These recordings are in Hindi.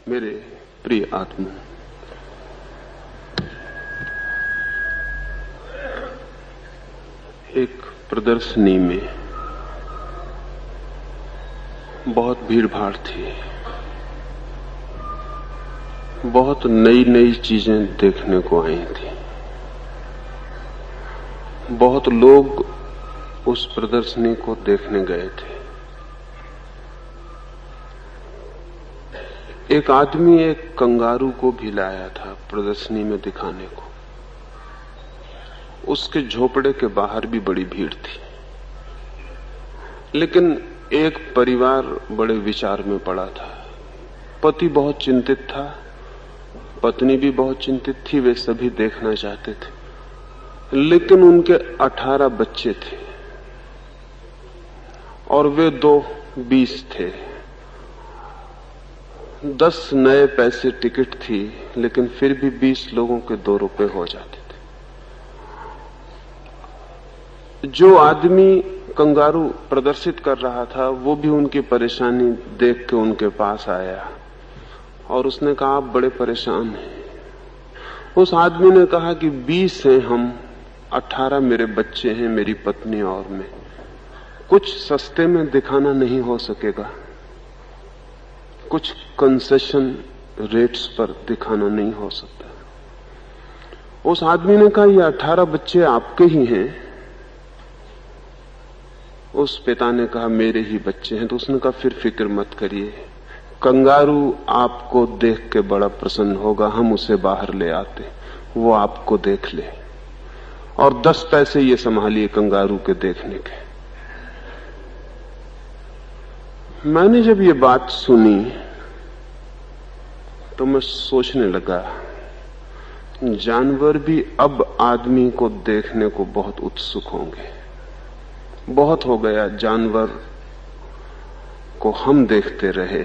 मेरे प्रिय आत्मा, एक प्रदर्शनी में बहुत भीड़ भाड़ थी। बहुत नई नई चीजें देखने को आई थी। बहुत लोग उस प्रदर्शनी को देखने गए थे। एक आदमी एक कंगारू को भी लाया था प्रदर्शनी में दिखाने को। उसके झोपड़े के बाहर भी बड़ी भीड़ थी, लेकिन एक परिवार बड़े विचार में पड़ा था। पति बहुत चिंतित था, पत्नी भी बहुत चिंतित थी। वे सभी देखना चाहते थे, लेकिन उनके 18 बच्चे थे और वे 20 थे। 10 नए पैसे टिकट थी, लेकिन फिर भी 20 लोगों के 2 रुपए हो जाते थे। जो आदमी कंगारू प्रदर्शित कर रहा था, वो भी उनकी परेशानी देख के उनके पास आया और उसने कहा, आप बड़े परेशान हैं। उस आदमी ने कहा कि 20 हैं हम, 18 मेरे बच्चे हैं, मेरी पत्नी और मैं। कुछ सस्ते में दिखाना नहीं हो सकेगा, कुछ कंसेशन रेट्स पर दिखाना नहीं हो सकता। उस आदमी ने कहा, ये 18 बच्चे आपके ही हैं। उस पिता ने कहा, मेरे ही बच्चे हैं। तो उसने कहा, फिर फिक्र मत करिए, कंगारू आपको देख के बड़ा प्रसन्न होगा, हम उसे बाहर ले आते, वो आपको देख ले, और 10 पैसे ये संभालिए कंगारू के देखने के। मैंने जब ये बात सुनी तो मैं सोचने लगा, जानवर भी अब आदमी को देखने को बहुत उत्सुक होंगे। बहुत हो गया जानवर को हम देखते रहे।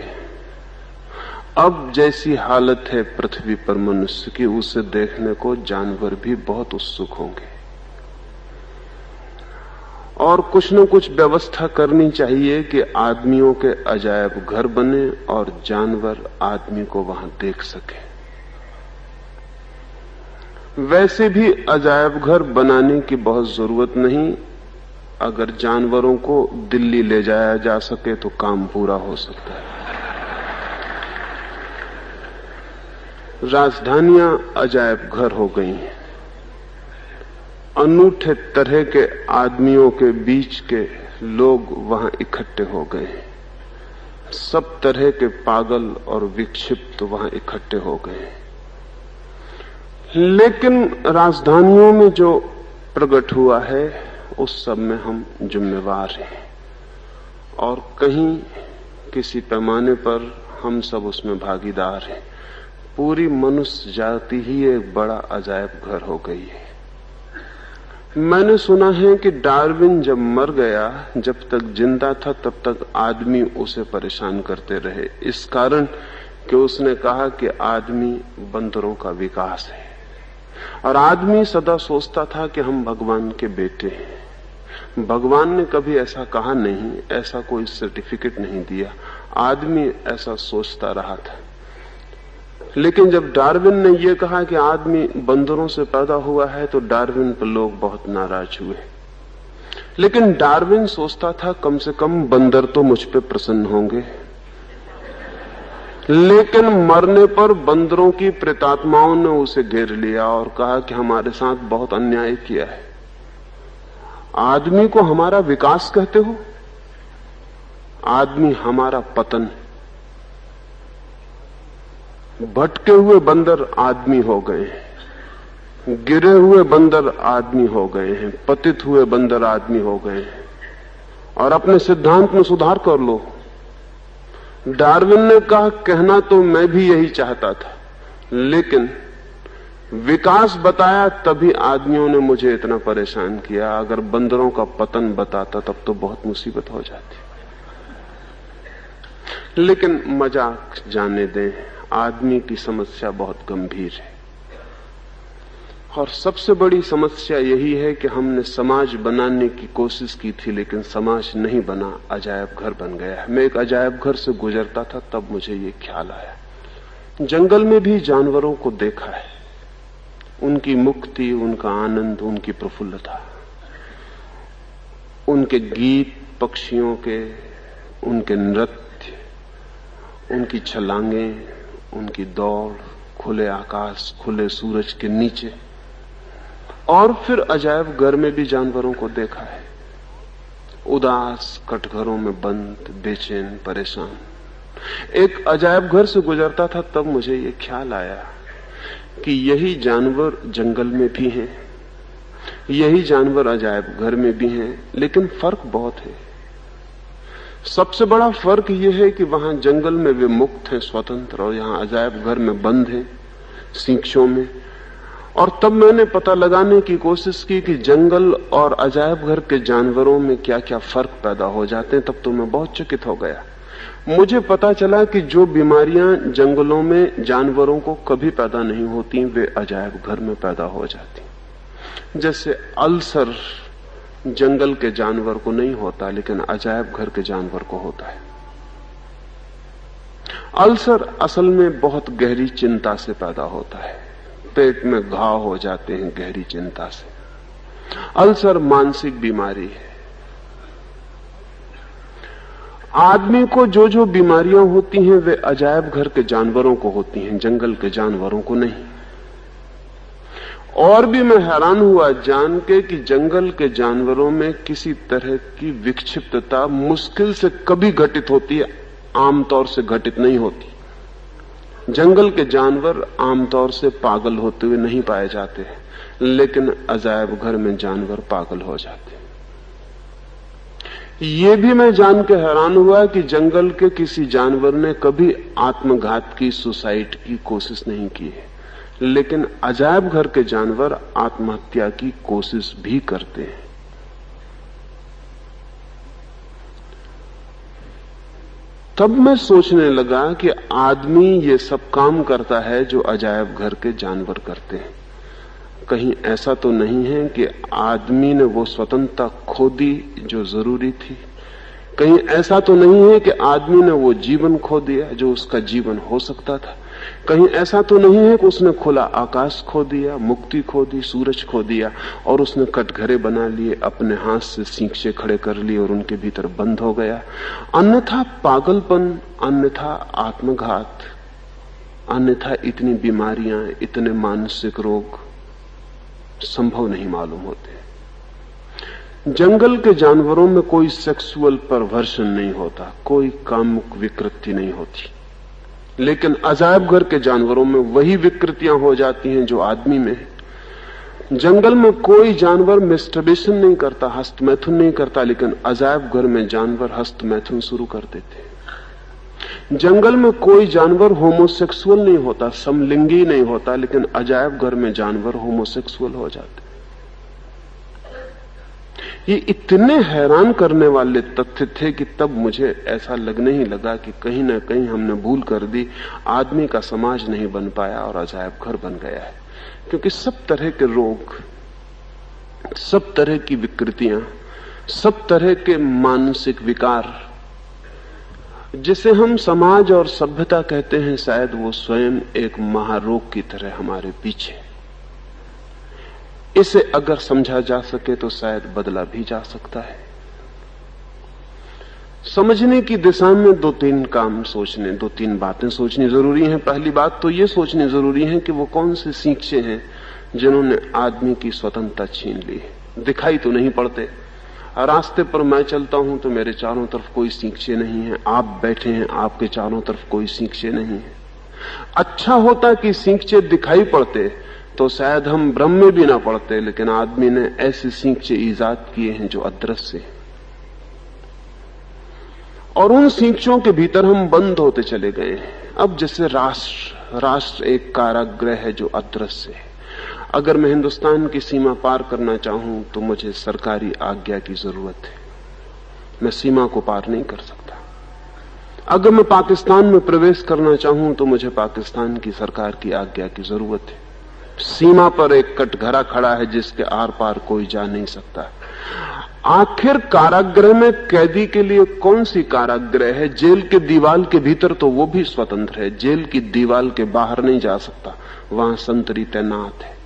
अब जैसी हालत है पृथ्वी पर मनुष्य की, उसे देखने को जानवर भी बहुत उत्सुक होंगे। और कुछ न कुछ व्यवस्था करनी चाहिए कि आदमियों के अजायब घर बने और जानवर आदमी को वहां देख सके। वैसे भी अजायब घर बनाने की बहुत जरूरत नहीं। अगर जानवरों को दिल्ली ले जाया जा सके तो काम पूरा हो सकता है। राजधानियां अजायब घर हो गई हैं। अनूठे तरह के आदमियों के बीच के लोग वहां इकट्ठे हो गए हैं। सब तरह के पागल और विक्षिप्त वहां इकट्ठे हो गए हैं। लेकिन राजधानियों में जो प्रकट हुआ है, उस सब में हम जिम्मेवार हैं, और कहीं किसी पैमाने पर हम सब उसमें भागीदार हैं। पूरी मनुष्य जाति ही एक बड़ा अजायब घर हो गई है। मैंने सुना है कि डार्विन जब मर गया, जब तक जिंदा था तब तक आदमी उसे परेशान करते रहे, इस कारण कि उसने कहा कि आदमी बंदरों का विकास है। और आदमी सदा सोचता था कि हम भगवान के बेटे हैं। भगवान ने कभी ऐसा कहा नहीं, ऐसा कोई सर्टिफिकेट नहीं दिया। आदमी ऐसा सोचता रहा था। लेकिन जब डार्विन ने यह कहा कि आदमी बंदरों से पैदा हुआ है, तो डार्विन पर लोग बहुत नाराज हुए। लेकिन डार्विन सोचता था, कम से कम बंदर तो मुझ पे प्रसन्न होंगे। लेकिन मरने पर बंदरों की प्रेतात्माओं ने उसे घेर लिया और कहा कि हमारे साथ बहुत अन्याय किया है। आदमी को हमारा विकास कहते हो? आदमी हमारा पतन है। भटके हुए बंदर आदमी हो गए हैं, गिरे हुए बंदर आदमी हो गए हैं, पतित हुए बंदर आदमी हो गए हैं। और अपने सिद्धांत में सुधार कर लो। डार्विन ने कहा, कहना तो मैं भी यही चाहता था, लेकिन विकास बताया तभी आदमियों ने मुझे इतना परेशान किया। अगर बंदरों का पतन बताता तब तो बहुत मुसीबत हो जाती। लेकिन मजाक जाने दें, आदमी की समस्या बहुत गंभीर है। और सबसे बड़ी समस्या यही है कि हमने समाज बनाने की कोशिश की थी, लेकिन समाज नहीं बना, अजायब घर बन गया है। मैं एक अजायब घर से गुजरता था, तब मुझे ये ख्याल आया जंगल में भी जानवरों को देखा है, उनकी मुक्ति, उनका आनंद, उनकी प्रफुल्लता, उनके गीत, पक्षियों के, उनके नृत्य, उनकी छलांगें, उनकी दौड़, खुले आकाश, खुले सूरज के नीचे। और फिर अजायब घर में भी जानवरों को देखा है, उदास, कटघरों में बंद, बेचैन, परेशान। एक अजायब घर से गुजरता था, तब मुझे ये ख्याल आया कि यही जानवर जंगल में भी हैं, यही जानवर अजायब घर में भी हैं, लेकिन फर्क बहुत है। सबसे बड़ा फर्क यह है कि वहां जंगल में वे मुक्त हैं, स्वतंत्र, और यहां अजायब घर में बंद हैं, सींचों में। और तब मैंने पता लगाने की कोशिश की कि जंगल और अजायब घर के जानवरों में क्या क्या फर्क पैदा हो जाते हैं। तब तो मैं बहुत चकित हो गया। मुझे पता चला कि जो बीमारियां जंगलों में जानवरों को कभी पैदा नहीं होती, वे अजायब घर में पैदा हो जाती। जैसे अल्सर जंगल के जानवर को नहीं होता, लेकिन अजायब घर के जानवर को होता है। अल्सर असल में बहुत गहरी चिंता से पैदा होता है, पेट में घाव हो जाते हैं गहरी चिंता से। अल्सर मानसिक बीमारी है। आदमी को जो जो बीमारियां होती हैं वे अजायब घर के जानवरों को होती हैं, जंगल के जानवरों को नहीं। और भी मैं हैरान हुआ जान के कि जंगल के जानवरों में किसी तरह की विक्षिप्तता मुश्किल से कभी घटित होती है, आमतौर से घटित नहीं होती। जंगल के जानवर आमतौर से पागल होते हुए नहीं पाए जाते, लेकिन अजायब घर में जानवर पागल हो जाते। ये भी मैं जान के हैरान हुआ कि जंगल के किसी जानवर ने कभी आत्मघात की, सुसाइड की कोशिश नहीं की है, लेकिन अजायब घर के जानवर आत्महत्या की कोशिश भी करते हैं। तब मैं सोचने लगा कि आदमी ये सब काम करता है जो अजायब घर के जानवर करते हैं। कहीं ऐसा तो नहीं है कि आदमी ने वो स्वतंत्रता खो दी जो जरूरी थी? कहीं ऐसा तो नहीं है कि आदमी ने वो जीवन खो दिया जो उसका जीवन हो सकता था? कहीं ऐसा तो नहीं है कि उसने खुला आकाश खो दिया, मुक्ति खो दी, सूरज खो दिया, और उसने कटघरे बना लिए, अपने हाथ से सींचे खड़े कर लिए और उनके भीतर बंद हो गया? अन्यथा पागलपन, अन्यथा आत्मघात, अन्यथा इतनी बीमारियां, इतने मानसिक रोग संभव नहीं मालूम होते। जंगल के जानवरों में कोई सेक्सुअल परवर्शन नहीं होता, कोई कामुक विकृति नहीं होती, लेकिन अजायब घर के जानवरों में वही विकृतियां हो जाती हैं जो आदमी में है। जंगल में कोई जानवर मैस्टरबेशन नहीं करता, हस्तमैथुन नहीं करता, लेकिन अजायब घर में जानवर हस्तमैथुन शुरू कर देते। जंगल में कोई जानवर होमोसेक्सुअल नहीं होता, समलिंगी नहीं होता, लेकिन अजायब घर में जानवर होमोसेक्सुअल हो जाते। ये इतने हैरान करने वाले तथ्य थे कि तब मुझे ऐसा लगने ही लगा कि कहीं ना कहीं हमने भूल कर दी, आदमी का समाज नहीं बन पाया और अजायब घर बन गया है। क्योंकि सब तरह के रोग, सब तरह की विकृतियां, सब तरह के मानसिक विकार जिसे हम समाज और सभ्यता कहते हैं, शायद वो स्वयं एक महारोग की तरह हमारे पीछे। इसे अगर समझा जा सके तो शायद बदला भी जा सकता है। समझने की दिशा में दो तीन काम सोचने, दो तीन बातें सोचनी जरूरी हैं। पहली बात तो ये सोचनी जरूरी है कि वो कौन से सींचे हैं जिन्होंने आदमी की स्वतंत्रता छीन ली है। दिखाई तो नहीं पड़ते। रास्ते पर मैं चलता हूं तो मेरे चारों तरफ कोई सींचे नहीं है, आप बैठे हैं, आपके चारों तरफ कोई सींचे नहीं है। अच्छा होता कि सींचे दिखाई पड़ते तो शायद हम भ्रम में भी ना पड़ते, लेकिन आदमी ने ऐसे सींचे ईजाद किए हैं जो अदृश्य हैं, और उन सींचों के भीतर हम बंद होते चले गए हैं। अब जैसे राष्ट्र एक कारागृह है जो अदृश्य है। अगर मैं हिंदुस्तान की सीमा पार करना चाहूं तो मुझे सरकारी आज्ञा की जरूरत है, मैं सीमा को पार नहीं कर सकता। अगर मैं पाकिस्तान में प्रवेश करना चाहूं तो मुझे पाकिस्तान की सरकार की आज्ञा की जरूरत है। सीमा पर एक कटघरा खड़ा है जिसके आर पार कोई जा नहीं सकता। आखिर कारागृह में कैदी के लिए कौन सी कारागृह है? जेल के दीवार के भीतर तो वो भी स्वतंत्र है, जेल की दीवार के बाहर नहीं जा सकता, वहां संतरी तैनात है।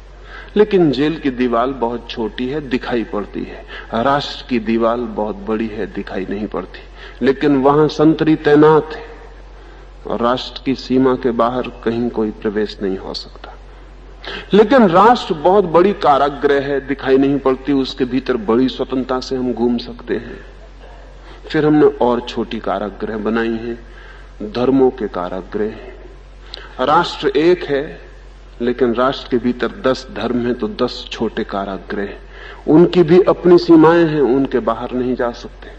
लेकिन जेल की दीवार बहुत छोटी है, दिखाई पड़ती है। राष्ट्र की दीवार बहुत बड़ी है, दिखाई नहीं पड़ती, लेकिन वहां संतरी तैनात है और राष्ट्र की सीमा के बाहर कहीं कोई प्रवेश नहीं हो सकता। लेकिन राष्ट्र बहुत बड़ी कारागृह है, दिखाई नहीं पड़ती, उसके भीतर बड़ी स्वतंत्रता से हम घूम सकते हैं। फिर हमने और छोटी कारागृह बनाई हैं, धर्मों के कारागृह। राष्ट्र एक है, लेकिन राष्ट्र के भीतर 10 धर्म हैं, तो 10 छोटे कारागृह। उनकी भी अपनी सीमाएं हैं, उनके बाहर नहीं जा सकते,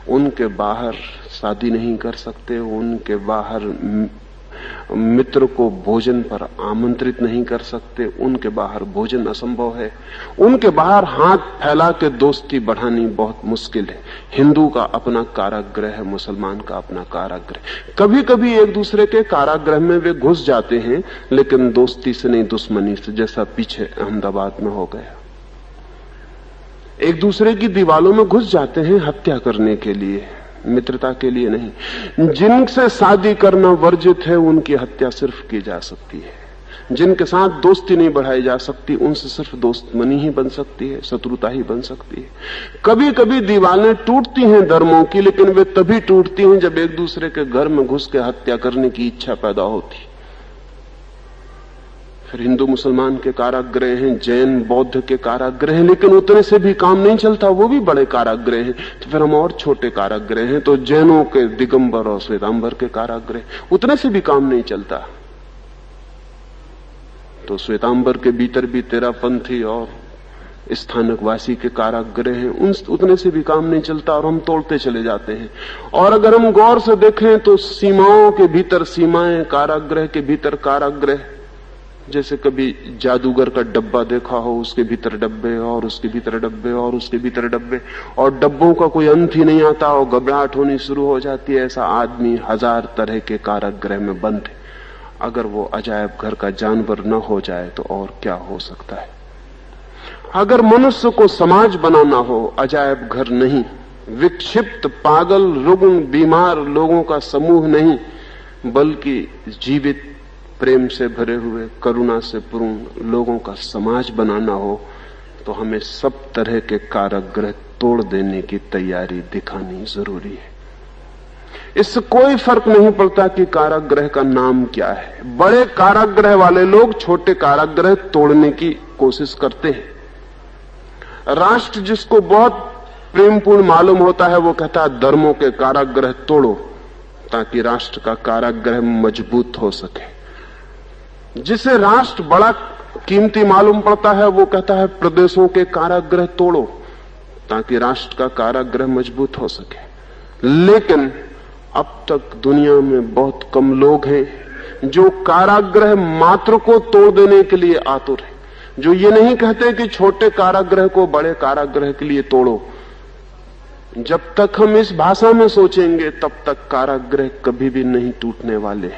उनके बाहर शादी नहीं कर सकते, उनके बाहर मित्र को भोजन पर आमंत्रित नहीं कर सकते, उनके बाहर भोजन असंभव है, उनके बाहर हाथ फैला के दोस्ती बढ़ानी बहुत मुश्किल है। हिंदू का अपना कारागृह है, मुसलमान का अपना कारागृह। कभी कभी एक दूसरे के कारागृह में वे घुस जाते हैं, लेकिन दोस्ती से नहीं, दुश्मनी से, जैसा पीछे अहमदाबाद में हो गया। एक दूसरे की दीवालों में घुस जाते हैं हत्या करने के लिए, मित्रता के लिए नहीं। जिनसे शादी करना वर्जित है, उनकी हत्या सिर्फ की जा सकती है। जिनके साथ दोस्ती नहीं बढ़ाई जा सकती, उनसे सिर्फ दोस्तमनी ही बन सकती है, शत्रुता ही बन सकती है। कभी कभी दीवारें टूटती हैं धर्मों की, लेकिन वे तभी टूटती हैं जब एक दूसरे के घर में घुस के हत्या करने की इच्छा पैदा होती। फिर हिंदू मुसलमान के कारागृह हैं, जैन बौद्ध के कारागृह हैं, लेकिन उतने से भी काम नहीं चलता, वो भी बड़े कारागृह हैं। तो फिर हम और छोटे कारागृह हैं, तो जैनों के दिगंबर और श्वेतांबर के कारागृह, उतने से भी काम नहीं चलता। तो श्वेतांबर के भीतर भी तेरापंथी और स्थानकवासी के कारागृह हैं, उतने से भी काम नहीं चलता और हम तोड़ते चले जाते हैं। और अगर हम गौर से देखें तो सीमाओं के भीतर सीमाएं, कारागृह के भीतर कारागृह। जैसे कभी जादूगर का डब्बा देखा हो, उसके भीतर डब्बे और उसके भीतर डब्बे और उसके भीतर डब्बे, और डब्बों का कोई अंत ही नहीं आता और घबराहट होनी शुरू हो जाती है। ऐसा आदमी 1000 तरह के कारागृह में बंद है। अगर वो अजायब घर का जानवर न हो जाए तो और क्या हो सकता है। अगर मनुष्य को समाज बनाना हो, अजायब घर नहीं, विक्षिप्त, पागल, रुग्ण, बीमार लोगों का समूह नहीं, बल्कि जीवित, प्रेम से भरे हुए, करुणा से पूर्ण लोगों का समाज बनाना हो, तो हमें सब तरह के कारागृह तोड़ देने की तैयारी दिखानी जरूरी है। इससे कोई फर्क नहीं पड़ता कि कारागृह का नाम क्या है। बड़े कारागृह वाले लोग छोटे कारागृह तोड़ने की कोशिश करते हैं। राष्ट्र जिसको बहुत प्रेमपूर्ण मालूम होता है, वो कहता है धर्मों के कारागृह तोड़ो, ताकि राष्ट्र का कारागृह मजबूत हो सके। जिसे राष्ट्र बड़ा कीमती मालूम पड़ता है, वो कहता है प्रदेशों के कारागृह तोड़ो, ताकि राष्ट्र का कारागृह मजबूत हो सके। लेकिन अब तक दुनिया में बहुत कम लोग हैं जो कारागृह मात्र को तोड़ देने के लिए आतुर हैं, जो ये नहीं कहते कि छोटे कारागृह को बड़े कारागृह के लिए तोड़ो। जब तक हम इस भाषा में सोचेंगे, तब तक कारागृह कभी भी नहीं टूटने वाले।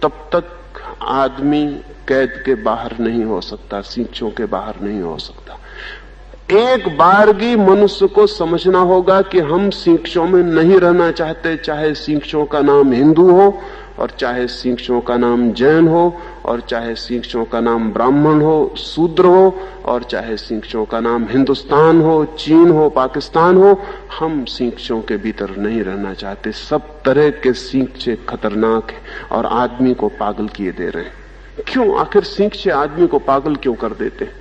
तब तक आदमी कैद के बाहर नहीं हो सकता, सींचों के बाहर नहीं हो सकता। एक बारगी मनुष्य को समझना होगा कि हम सींचों में नहीं रहना चाहते, चाहे सींचों का नाम हिंदू हो और चाहे सींचों का नाम जैन हो और चाहे सींचों का नाम ब्राह्मण हो, शूद्र हो, और चाहे सींचों का नाम हिंदुस्तान हो, चीन हो, पाकिस्तान हो। हम सींचों के भीतर नहीं रहना चाहते। सब तरह के सींचे खतरनाक हैं और आदमी को पागल किए दे रहे हैं। क्यों? आखिर सींचे आदमी को पागल क्यों कर देते हैं?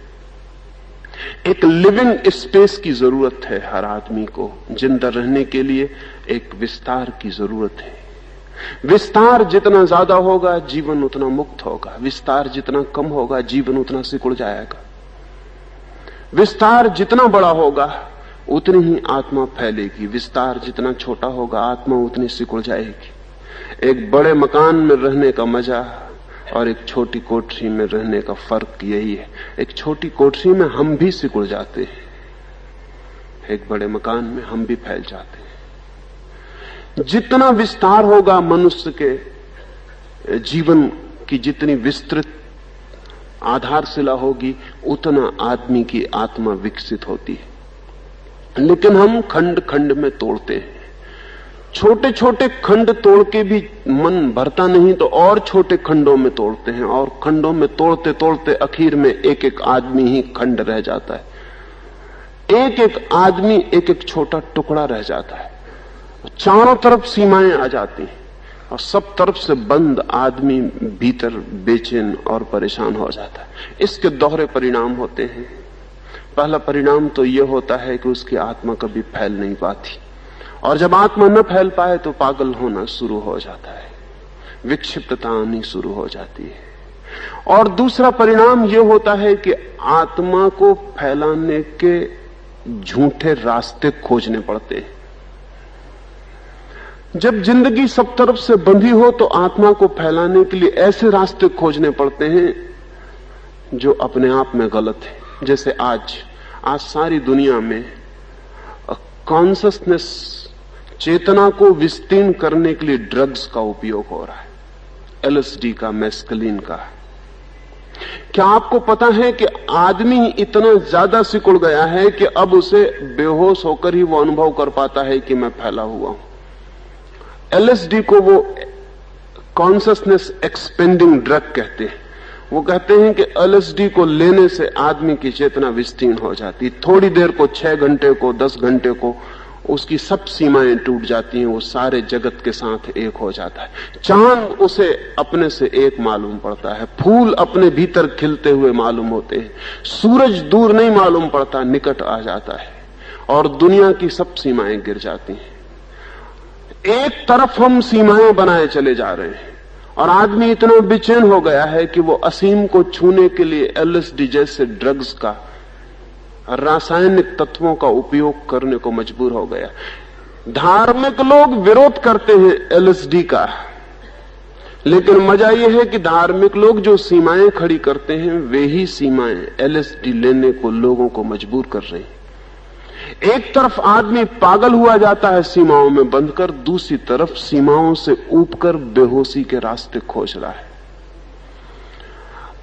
एक लिविंग स्पेस की जरूरत है हर आदमी को। जिंदा रहने के लिए एक विस्तार की जरूरत है। विस्तार जितना ज्यादा होगा, जीवन उतना मुक्त होगा। विस्तार जितना कम होगा, जीवन उतना सिकुड़ जाएगा। विस्तार जितना बड़ा होगा, उतनी ही आत्मा फैलेगी। विस्तार जितना छोटा होगा, आत्मा उतनी सिकुड़ जाएगी। एक बड़े मकान में रहने का मजा और एक छोटी कोठरी में रहने का फर्क यही है। एक छोटी कोठरी में हम भी सिकुड़ जाते हैं, एक बड़े मकान में हम भी फैल जाते हैं। जितना विस्तार होगा मनुष्य के जीवन की, जितनी विस्तृत आधारशिला होगी, उतना आदमी की आत्मा विकसित होती है। लेकिन हम खंड खंड में तोड़ते हैं। छोटे छोटे खंड तोड़ के भी मन भरता नहीं तो और छोटे खंडों में तोड़ते हैं, और खंडों में तोड़ते तोड़ते आखिर में एक एक आदमी ही खंड रह जाता है। एक एक आदमी एक एक छोटा टुकड़ा रह जाता है। चारों तरफ सीमाएं आ जाती हैं और सब तरफ से बंद आदमी भीतर बेचैन और परेशान हो जाता है। इसके दोहरे परिणाम होते हैं। पहला परिणाम तो यह होता है कि उसकी आत्मा कभी फैल नहीं पाती, और जब आत्मा न फैल पाए तो पागल होना शुरू हो जाता है, विक्षिप्तता आनी शुरू हो जाती है। और दूसरा परिणाम यह होता है कि आत्मा को फैलाने के झूठे रास्ते खोजने पड़ते हैं। जब जिंदगी सब तरफ से बंधी हो तो आत्मा को फैलाने के लिए ऐसे रास्ते खोजने पड़ते हैं जो अपने आप में गलत है। जैसे आज सारी दुनिया में कॉन्शसनेस, चेतना को विस्तीर्ण करने के लिए ड्रग्स का उपयोग हो रहा है, एलएसडी का, मेस्कलिन का। क्या आपको पता है कि आदमी इतना ज्यादा सिकुड़ गया है कि अब उसे बेहोश होकर ही वो अनुभव कर पाता है कि मैं फैला हुआ हूं। एलएसडी को वो कॉन्शसनेस एक्सपेंडिंग ड्रग कहते हैं। वो कहते हैं कि एलएसडी को लेने से आदमी की चेतना विस्तीर्ण हो जाती, थोड़ी देर को, 6 घंटे को, 10 घंटे को उसकी सब सीमाएं टूट जाती हैं, वो सारे जगत के साथ एक हो जाता है। चांद उसे अपने से एक मालूम पड़ता है, फूल अपने भीतर खिलते हुए मालूम होते हैं, सूरज दूर नहीं मालूम पड़ता, निकट आ जाता है, और दुनिया की सब सीमाएं गिर जाती हैं। एक तरफ हम सीमाएं बनाए चले जा रहे हैं और आदमी इतना बेचैन हो गया है कि वो असीम को छूने के लिए एलएसडी जैसे ड्रग्स का, रासायनिक तत्वों का उपयोग करने को मजबूर हो गया। धार्मिक लोग विरोध करते हैं एलएसडी का, लेकिन मजा यह है कि धार्मिक लोग जो सीमाएं खड़ी करते हैं वे ही सीमाएं एलएसडी लेने को लोगों को मजबूर कर रही हैं। एक तरफ आदमी पागल हुआ जाता है सीमाओं में बंधकर, दूसरी तरफ सीमाओं से ऊबकर बेहोशी के रास्ते खोज रहा है।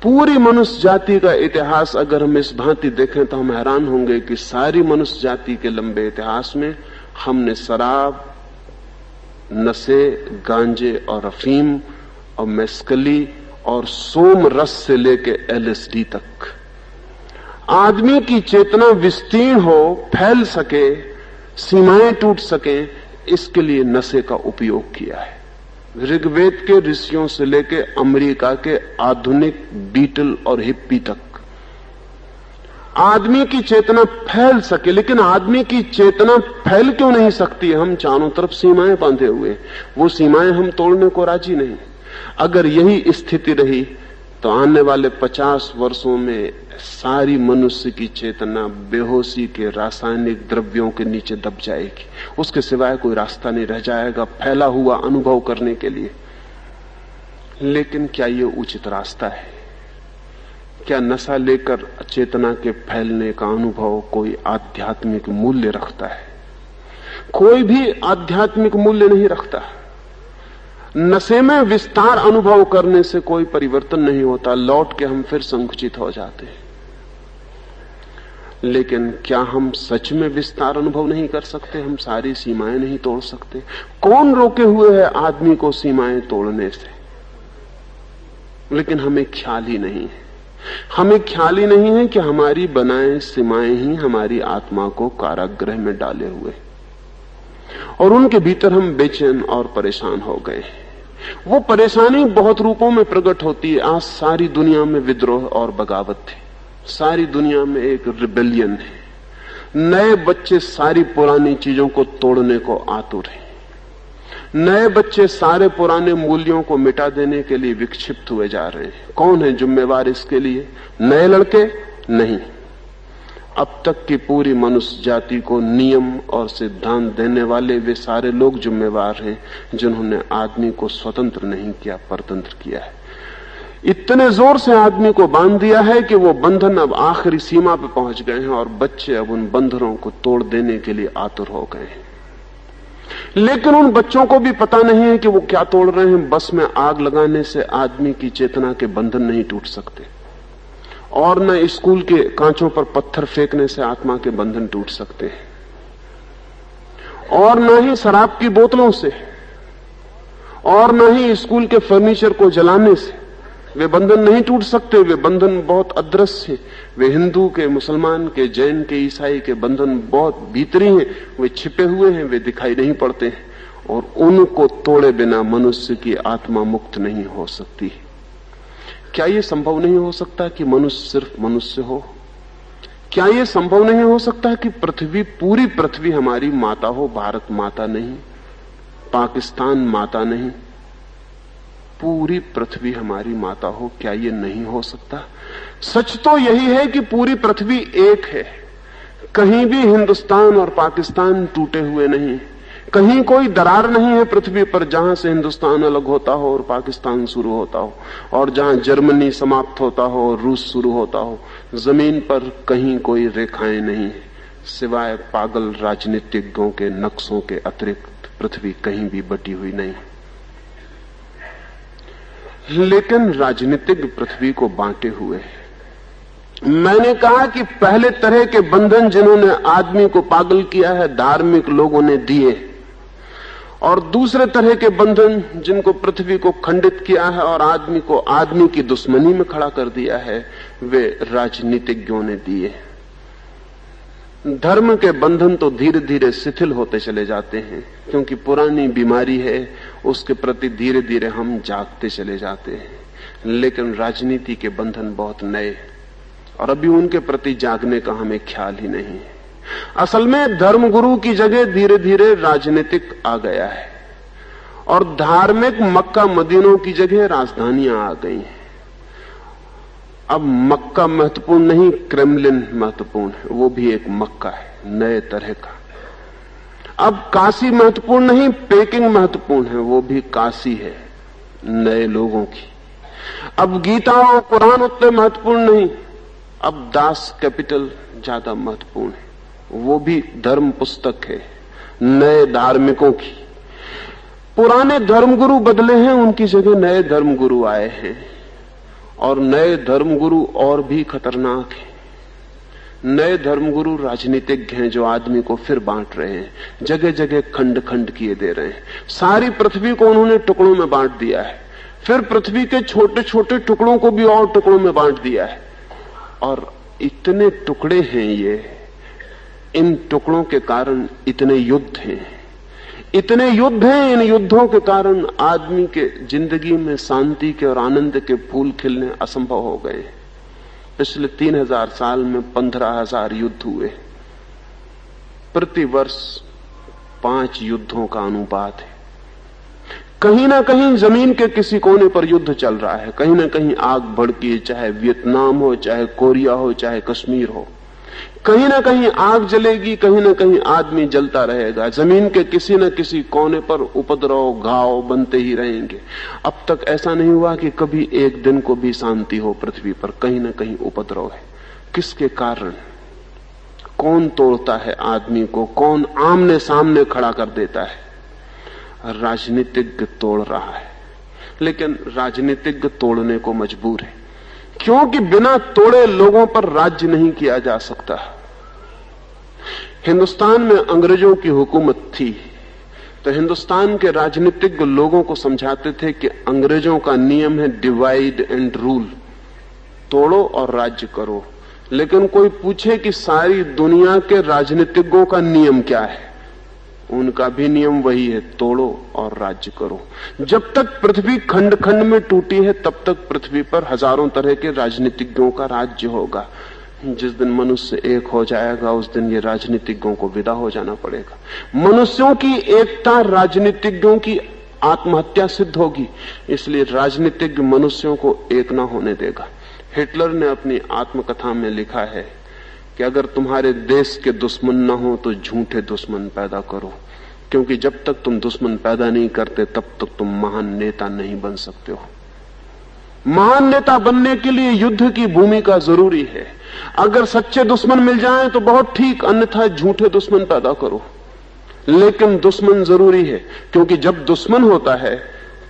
पूरी मनुष्य जाति का इतिहास अगर हम इस भांति देखें तो हम हैरान होंगे कि सारी मनुष्य जाति के लंबे इतिहास में हमने शराब, नशे, गांजे और अफीम और मेस्कली और सोम रस से लेके एलएसडी तक आदमी की चेतना विस्तीर्ण हो, फैल सके, सीमाएं टूट सके, इसके लिए नशे का उपयोग किया है। ऋग्वेद के ऋषियों से लेके अमेरिका के आधुनिक बीटल और हिप्पी तक आदमी की चेतना फैल सके। लेकिन आदमी की चेतना फैल क्यों नहीं सकती? हम चारों तरफ सीमाएं बांधे हुए, वो सीमाएं हम तोड़ने को राजी नहीं। अगर यही स्थिति रही तो आने वाले 50 वर्षों में सारी मनुष्य की चेतना बेहोशी के रासायनिक द्रव्यों के नीचे दब जाएगी, उसके सिवाय कोई रास्ता नहीं रह जाएगा फैला हुआ अनुभव करने के लिए। लेकिन क्या ये उचित रास्ता है? क्या नशा लेकर चेतना के फैलने का अनुभव कोई आध्यात्मिक मूल्य रखता है? कोई भी आध्यात्मिक मूल्य नहीं रखता। नशे में विस्तार अनुभव करने से कोई परिवर्तन नहीं होता, लौट के हम फिर संकुचित हो जाते हैं। लेकिन क्या हम सच में विस्तार अनुभव नहीं कर सकते? हम सारी सीमाएं नहीं तोड़ सकते? कौन रोके हुए है आदमी को सीमाएं तोड़ने से? लेकिन हमें ख्याल ही नहीं है। हमें ख्याल ही नहीं है कि हमारी बनाए सीमाएं ही हमारी आत्मा को कारागृह में डाले हुए, और उनके भीतर हम बेचैन और परेशान हो गए। वो परेशानी बहुत रूपों में प्रकट होती है। आज सारी दुनिया में विद्रोह और बगावत है, सारी दुनिया में एक रिबेलियन है। नए बच्चे सारी पुरानी चीजों को तोड़ने को आतुर हैं। नए बच्चे सारे पुराने मूल्यों को मिटा देने के लिए विक्षिप्त हुए जा रहे हैं। कौन है जिम्मेवार इसके लिए? नए लड़के? नहीं। अब तक की पूरी मनुष्य जाति को नियम और सिद्धांत देने वाले वे सारे लोग जिम्मेवार हैं जिन्होंने आदमी को स्वतंत्र नहीं किया, परतंत्र किया है। इतने जोर से आदमी को बांध दिया है कि वो बंधन अब आखिरी सीमा पे पहुंच गए हैं और बच्चे अब उन बंधनों को तोड़ देने के लिए आतुर हो गए हैं। लेकिन उन बच्चों को भी पता नहीं है कि वो क्या तोड़ रहे हैं। बस में आग लगाने से आदमी की चेतना के बंधन नहीं टूट सकते, और न स्कूल के कांचों पर पत्थर फेंकने से आत्मा के बंधन टूट सकते हैं। और न ही शराब की बोतलों से, और न ही स्कूल के फर्नीचर को जलाने से। वे बंधन नहीं टूट सकते, वे बंधन बहुत अदृश्य हैं। वे हिंदू के, मुसलमान के, जैन के, ईसाई के बंधन बहुत भीतरी हैं, वे छिपे हुए हैं, वे दिखाई नहीं पड़ते हैं। और उनको तोड़े बिना मनुष्य की आत्मा मुक्त नहीं हो सकती। क्या यह संभव नहीं हो सकता कि मनुष्य सिर्फ मनुष्य हो? क्या यह संभव नहीं हो सकता कि पृथ्वी, पूरी पृथ्वी हमारी माता हो? भारत माता नहीं, पाकिस्तान माता नहीं, पूरी पृथ्वी हमारी माता हो। क्या यह नहीं हो सकता? सच तो यही है कि पूरी पृथ्वी एक है। कहीं भी हिंदुस्तान और पाकिस्तान टूटे हुए नहीं, कहीं कोई दरार नहीं है पृथ्वी पर जहां से हिंदुस्तान अलग होता हो और पाकिस्तान शुरू होता हो, और जहां जर्मनी समाप्त होता हो और रूस शुरू होता हो। जमीन पर कहीं कोई रेखाएं नहीं है, सिवाय पागल राजनीतिज्ञों के नक्शों के अतिरिक्त पृथ्वी कहीं भी बटी हुई नहीं। लेकिन राजनीतिज्ञ पृथ्वी को बांटे हुए हैं। मैंने कहा कि पहले तरह के बंधन जिन्होंने आदमी को पागल किया है, धार्मिक लोगों ने दिए, और दूसरे तरह के बंधन जिनको पृथ्वी को खंडित किया है और आदमी को आदमी की दुश्मनी में खड़ा कर दिया है, वे राजनीतिज्ञों ने दिए। धर्म के बंधन तो धीरे धीरे शिथिल होते चले जाते हैं, क्योंकि पुरानी बीमारी है, उसके प्रति धीरे धीरे हम जागते चले जाते हैं। लेकिन राजनीति के बंधन बहुत नए, और अभी उनके प्रति जागने का हमें ख्याल ही नहीं है। असल में धर्मगुरु की जगह धीरे धीरे राजनीतिक आ गया है, और धार्मिक मक्का मदीनों की जगह राजधानियां आ गई हैं। अब मक्का महत्वपूर्ण नहीं, क्रेमलिन महत्वपूर्ण है, वो भी एक मक्का है नए तरह का। अब काशी महत्वपूर्ण नहीं, पेकिंग महत्वपूर्ण है, वो भी काशी है नए लोगों की। अब गीता और कुरान उतने महत्वपूर्ण नहीं, अब दास कैपिटल ज्यादा महत्वपूर्ण है, वो भी धर्म पुस्तक है नए धार्मिकों की। पुराने धर्मगुरु बदले हैं, उनकी जगह नए धर्मगुरु आए हैं, और नए धर्मगुरु और भी खतरनाक हैं। नए धर्मगुरु राजनीतिज्ञ हैं जो आदमी को फिर बांट रहे हैं, जगह जगह खंड खंड किए दे रहे हैं। सारी पृथ्वी को उन्होंने टुकड़ों में बांट दिया है, फिर पृथ्वी के छोटे छोटे टुकड़ों को भी और टुकड़ों में बांट दिया है। और इतने टुकड़े हैं ये, इन टुकड़ों के कारण इतने युद्ध हैं, इतने युद्ध हैं। इन युद्धों के कारण आदमी के जिंदगी में शांति के और आनंद के फूल खिलने असंभव हो गए। पिछले 3000 साल में 15,000 युद्ध हुए। प्रति वर्ष 5 युद्धों का अनुपात है। कहीं ना कहीं जमीन के किसी कोने पर युद्ध चल रहा है, कहीं ना कहीं आग भड़की है, चाहे वियतनाम हो, चाहे कोरिया हो, चाहे कश्मीर हो। कहीं ना कहीं आग जलेगी, कहीं ना कहीं आदमी जलता रहेगा। जमीन के किसी न किसी कोने पर उपद्रव, घाव बनते ही रहेंगे। अब तक ऐसा नहीं हुआ कि कभी एक दिन को भी शांति हो पृथ्वी पर, कहीं ना कहीं उपद्रव है। किसके कारण? कौन तोड़ता है आदमी को? कौन आमने सामने खड़ा कर देता है? राजनीतिज्ञ तोड़ रहा है, लेकिन राजनीतिज्ञ तोड़ने को मजबूर है, क्योंकि बिना तोड़े लोगों पर राज्य नहीं किया जा सकता। हिंदुस्तान में अंग्रेजों की हुकूमत थी, तो हिंदुस्तान के राजनीतिज्ञ लोगों को समझाते थे कि अंग्रेजों का नियम है डिवाइड एंड रूल, तोड़ो और राज्य करो। लेकिन कोई पूछे कि सारी दुनिया के राजनीतिज्ञों का नियम क्या है? उनका भी नियम वही है, तोड़ो और राज्य करो। जब तक पृथ्वी खंड खंड में टूटी है, तब तक पृथ्वी पर हजारों तरह के राजनीतिज्ञों का राज्य होगा। जिस दिन मनुष्य एक हो जाएगा, उस दिन ये राजनीतिज्ञों को विदा हो जाना पड़ेगा। मनुष्यों की एकता राजनीतिज्ञों की आत्महत्या सिद्ध होगी, इसलिए राजनीतिज्ञ मनुष्यों को एक ना होने देगा। हिटलर ने अपनी आत्मकथा में लिखा है कि अगर तुम्हारे देश के दुश्मन ना हो तो झूठे दुश्मन पैदा करो, क्योंकि जब तक तुम दुश्मन पैदा नहीं करते तब तक तुम महान नेता नहीं बन सकते हो। महान नेता बनने के लिए युद्ध की भूमिका जरूरी है। अगर सच्चे दुश्मन मिल जाएं तो बहुत ठीक, अन्यथा झूठे दुश्मन पैदा करो। लेकिन दुश्मन जरूरी है, क्योंकि जब दुश्मन होता है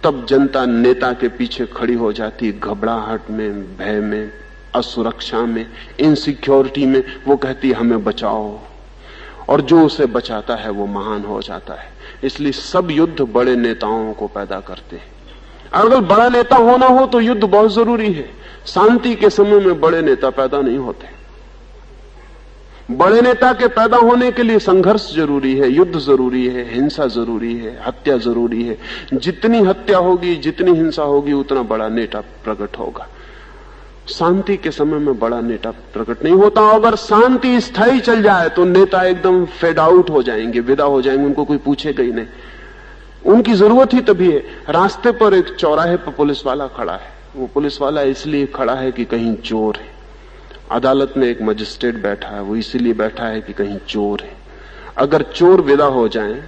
तब जनता नेता के पीछे खड़ी हो जाती, घबराहट में, भय में, असुरक्षा में, इनसिक्योरिटी में। वो कहती हमें बचाओ। और जो उसे बचाता है वो महान हो जाता है। इसलिए सब युद्ध बड़े नेताओं को पैदा करते हैं। अगर बड़ा नेता होना हो तो युद्ध बहुत जरूरी है। शांति के समय में बड़े नेता पैदा नहीं होते। बड़े नेता के पैदा होने के लिए संघर्ष जरूरी है, युद्ध जरूरी है, हिंसा जरूरी है, हत्या जरूरी है। जितनी हत्या होगी, जितनी हिंसा होगी, उतना बड़ा नेता प्रकट होगा। शांति के समय में बड़ा नेता प्रकट नहीं होता। अगर शांति स्थायी चल जाए तो नेता एकदम फेड आउट हो जाएंगे, विदा हो जाएंगे, उनको कोई पूछेगा ही नहीं। उनकी जरूरत ही तभी है। रास्ते पर एक चौराहे पर पुलिस वाला खड़ा है। वो पुलिस वाला इसलिए खड़ा है कि कहीं चोर है। अदालत में एक मजिस्ट्रेट बैठा है, वो इसीलिए बैठा है कि कहीं चोर है। अगर चोर विदा हो जाएं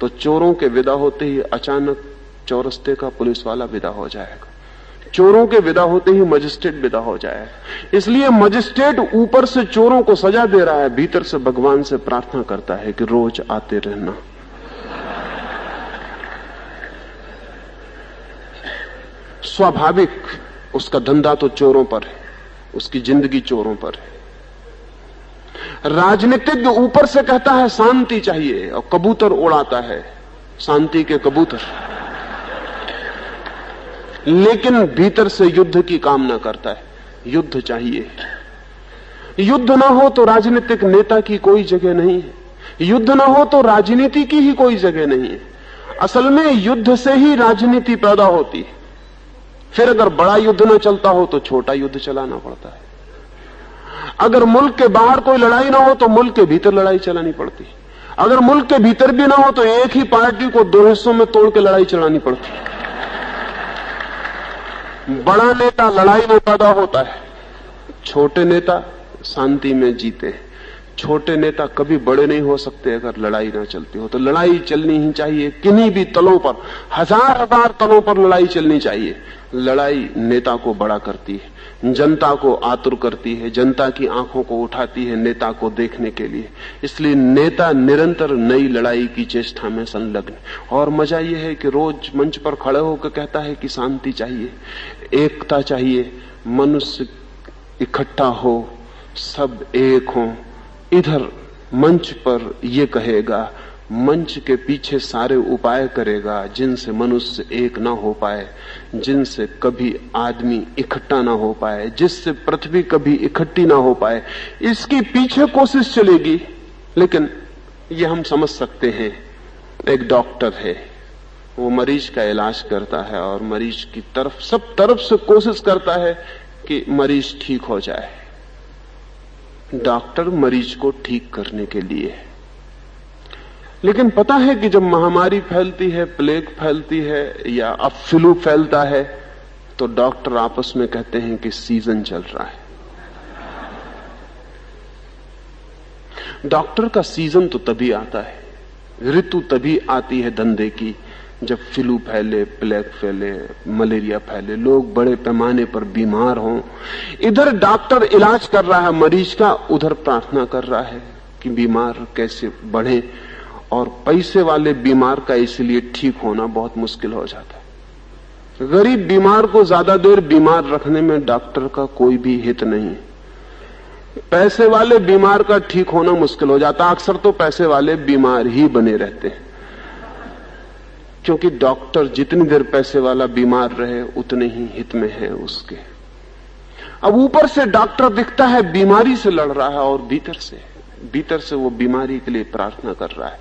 तो चोरों के विदा होते ही अचानक चौरस्ते का पुलिस वाला विदा हो जाएगा। चोरों के विदा होते ही मजिस्ट्रेट विदा हो जाएगा। इसलिए मजिस्ट्रेट ऊपर से चोरों को सजा दे रहा है, भीतर से भगवान से प्रार्थना करता है कि रोज आते रहना। स्वाभाविक उसका धंधा तो चोरों पर है, उसकी जिंदगी चोरों पर है। राजनीतिज्ञ ऊपर से कहता है शांति चाहिए और कबूतर उड़ाता है, शांति के कबूतर, लेकिन भीतर से युद्ध की कामना करता है। युद्ध चाहिए। युद्ध ना हो तो राजनीतिक नेता की कोई जगह नहीं है। युद्ध ना हो तो राजनीति की ही कोई जगह नहीं है। असल में युद्ध से ही राजनीति पैदा होती है। फिर अगर बड़ा युद्ध न चलता हो तो छोटा युद्ध चलाना पड़ता है। अगर मुल्क के बाहर कोई लड़ाई ना हो तो मुल्क के भीतर लड़ाई चलानी पड़ती है। अगर मुल्क के भीतर भी ना हो तो एक ही पार्टी को दो हिस्सों में तोड़ के लड़ाई चलानी पड़ती है। बड़ा नेता लड़ाई में पैदा होता है, छोटे नेता शांति में जीते हैं। छोटे नेता कभी बड़े नहीं हो सकते अगर लड़ाई ना चलती हो। तो लड़ाई चलनी ही चाहिए, किन्हीं भी तलों पर, हजार हजार तलों पर लड़ाई चलनी चाहिए। लड़ाई नेता को बड़ा करती है, जनता को आतुर करती है, जनता की आंखों को उठाती है नेता को देखने के लिए। इसलिए नेता निरंतर नई लड़ाई की चेष्टा में संलग्न। और मजा यह है कि रोज मंच पर खड़े होकर कहता है कि शांति चाहिए, एकता चाहिए, मनुष्य इकट्ठा हो, सब एक हो। इधर मंच पर ये कहेगा, मंच के पीछे सारे उपाय करेगा जिनसे मनुष्य एक ना हो पाए, जिनसे कभी आदमी इकट्ठा ना हो पाए, जिससे पृथ्वी कभी इकट्ठी ना हो पाए। इसकी पीछे कोशिश चलेगी। लेकिन ये हम समझ सकते हैं, एक डॉक्टर है, वो मरीज का इलाज करता है और मरीज की तरफ सब तरफ से कोशिश करता है कि मरीज ठीक हो जाए। डॉक्टर मरीज को ठीक करने के लिए है। लेकिन पता है कि जब महामारी फैलती है, प्लेग फैलती है या अब फ्लू फैलता है, तो डॉक्टर आपस में कहते हैं कि सीजन चल रहा है। डॉक्टर का सीजन तो तभी आता है, ऋतु तभी आती है धंधे की, जब फ्लू फैले, प्लेग फैले, मलेरिया फैले, लोग बड़े पैमाने पर बीमार हों। इधर डॉक्टर इलाज कर रहा है मरीज का, उधर प्रार्थना कर रहा है कि बीमार कैसे बढ़े। और पैसे वाले बीमार का इसलिए ठीक होना बहुत मुश्किल हो जाता है। गरीब बीमार को ज्यादा देर बीमार रखने में डॉक्टर का कोई भी हित नहीं। पैसे वाले बीमार का ठीक होना मुश्किल हो जाता। अक्सर तो पैसे वाले बीमार ही बने रहते हैं, क्योंकि डॉक्टर जितनी देर पैसे वाला बीमार रहे उतने ही हित में है उसके। अब ऊपर से डॉक्टर दिखता है बीमारी से लड़ रहा है और भीतर से वो बीमारी के लिए प्रार्थना कर रहा है।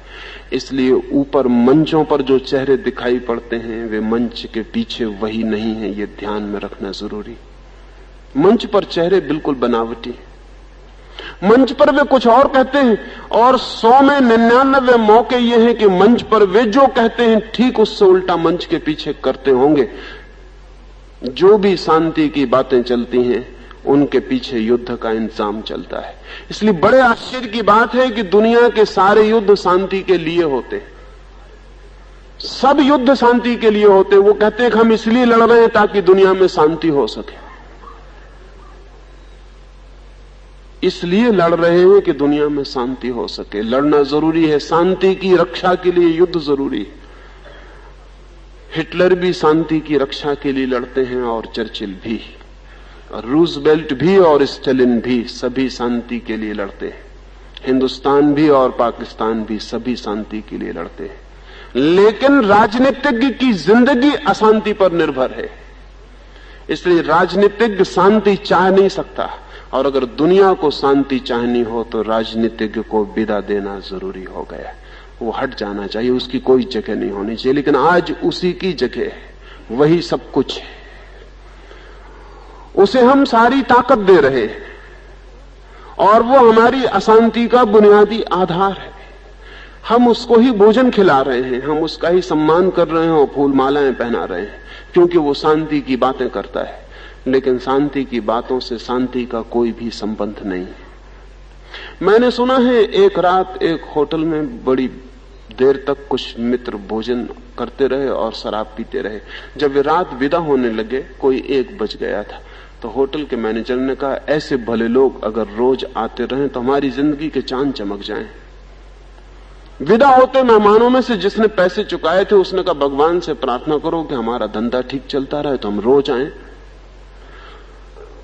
इसलिए ऊपर मंचों पर जो चेहरे दिखाई पड़ते हैं वे मंच के पीछे वही नहीं है, ये ध्यान में रखना जरूरी। मंच पर चेहरे बिल्कुल बनावटी, मंच पर वे कुछ और कहते हैं और 100 में 99 मौके ये हैं कि मंच पर वे जो कहते हैं ठीक उससे उल्टा मंच के पीछे करते होंगे। जो भी शांति की बातें चलती हैं उनके पीछे युद्ध का इंतजाम चलता है। इसलिए बड़े आश्चर्य की बात है कि दुनिया के सारे युद्ध शांति के लिए होते, सब युद्ध शांति के लिए होते। वो कहते हैं कि हम इसलिए लड़ रहे हैं ताकि दुनिया में शांति हो सके, इसलिए लड़ रहे हैं कि दुनिया में शांति हो सके। लड़ना जरूरी है, शांति की रक्षा के लिए युद्ध जरूरी है। हिटलर भी शांति की रक्षा के लिए लड़ते हैं और चर्चिल भी, और रूजवेल्ट भी और स्टालिन भी, सभी शांति के लिए लड़ते हैं। हिंदुस्तान भी और पाकिस्तान भी सभी शांति के लिए लड़ते हैं, लेकिन राजनीतिज्ञ की जिंदगी अशांति पर निर्भर है। इसलिए राजनीतिज्ञ शांति चाह नहीं सकता, और अगर दुनिया को शांति चाहनी हो तो राजनीतिज्ञ को विदा देना जरूरी हो गया। वो हट जाना चाहिए, उसकी कोई जगह नहीं होनी चाहिए। लेकिन आज उसी की जगह है, वही सब कुछ है, उसे हम सारी ताकत दे रहे हैं और वो हमारी अशांति का बुनियादी आधार है। हम उसको ही भोजन खिला रहे हैं, हम उसका ही सम्मान कर रहे हैं और फूल मालाएं पहना रहे हैं, क्योंकि वो शांति की बातें करता है। लेकिन शांति की बातों से शांति का कोई भी संबंध नहीं है। मैंने सुना है एक रात एक होटल में बड़ी देर तक कुछ मित्र भोजन करते रहे और शराब पीते रहे। जब वे रात विदा होने लगे, कोई 1 बज गया था, तो होटल के मैनेजर ने कहा, ऐसे भले लोग अगर रोज आते रहें तो हमारी जिंदगी के चांद चमक जाएं। विदा होते मेहमानों में से जिसने पैसे चुकाए थे उसने कहा, भगवान से प्रार्थना करो कि हमारा धंधा ठीक चलता रहे तो हम रोज आए।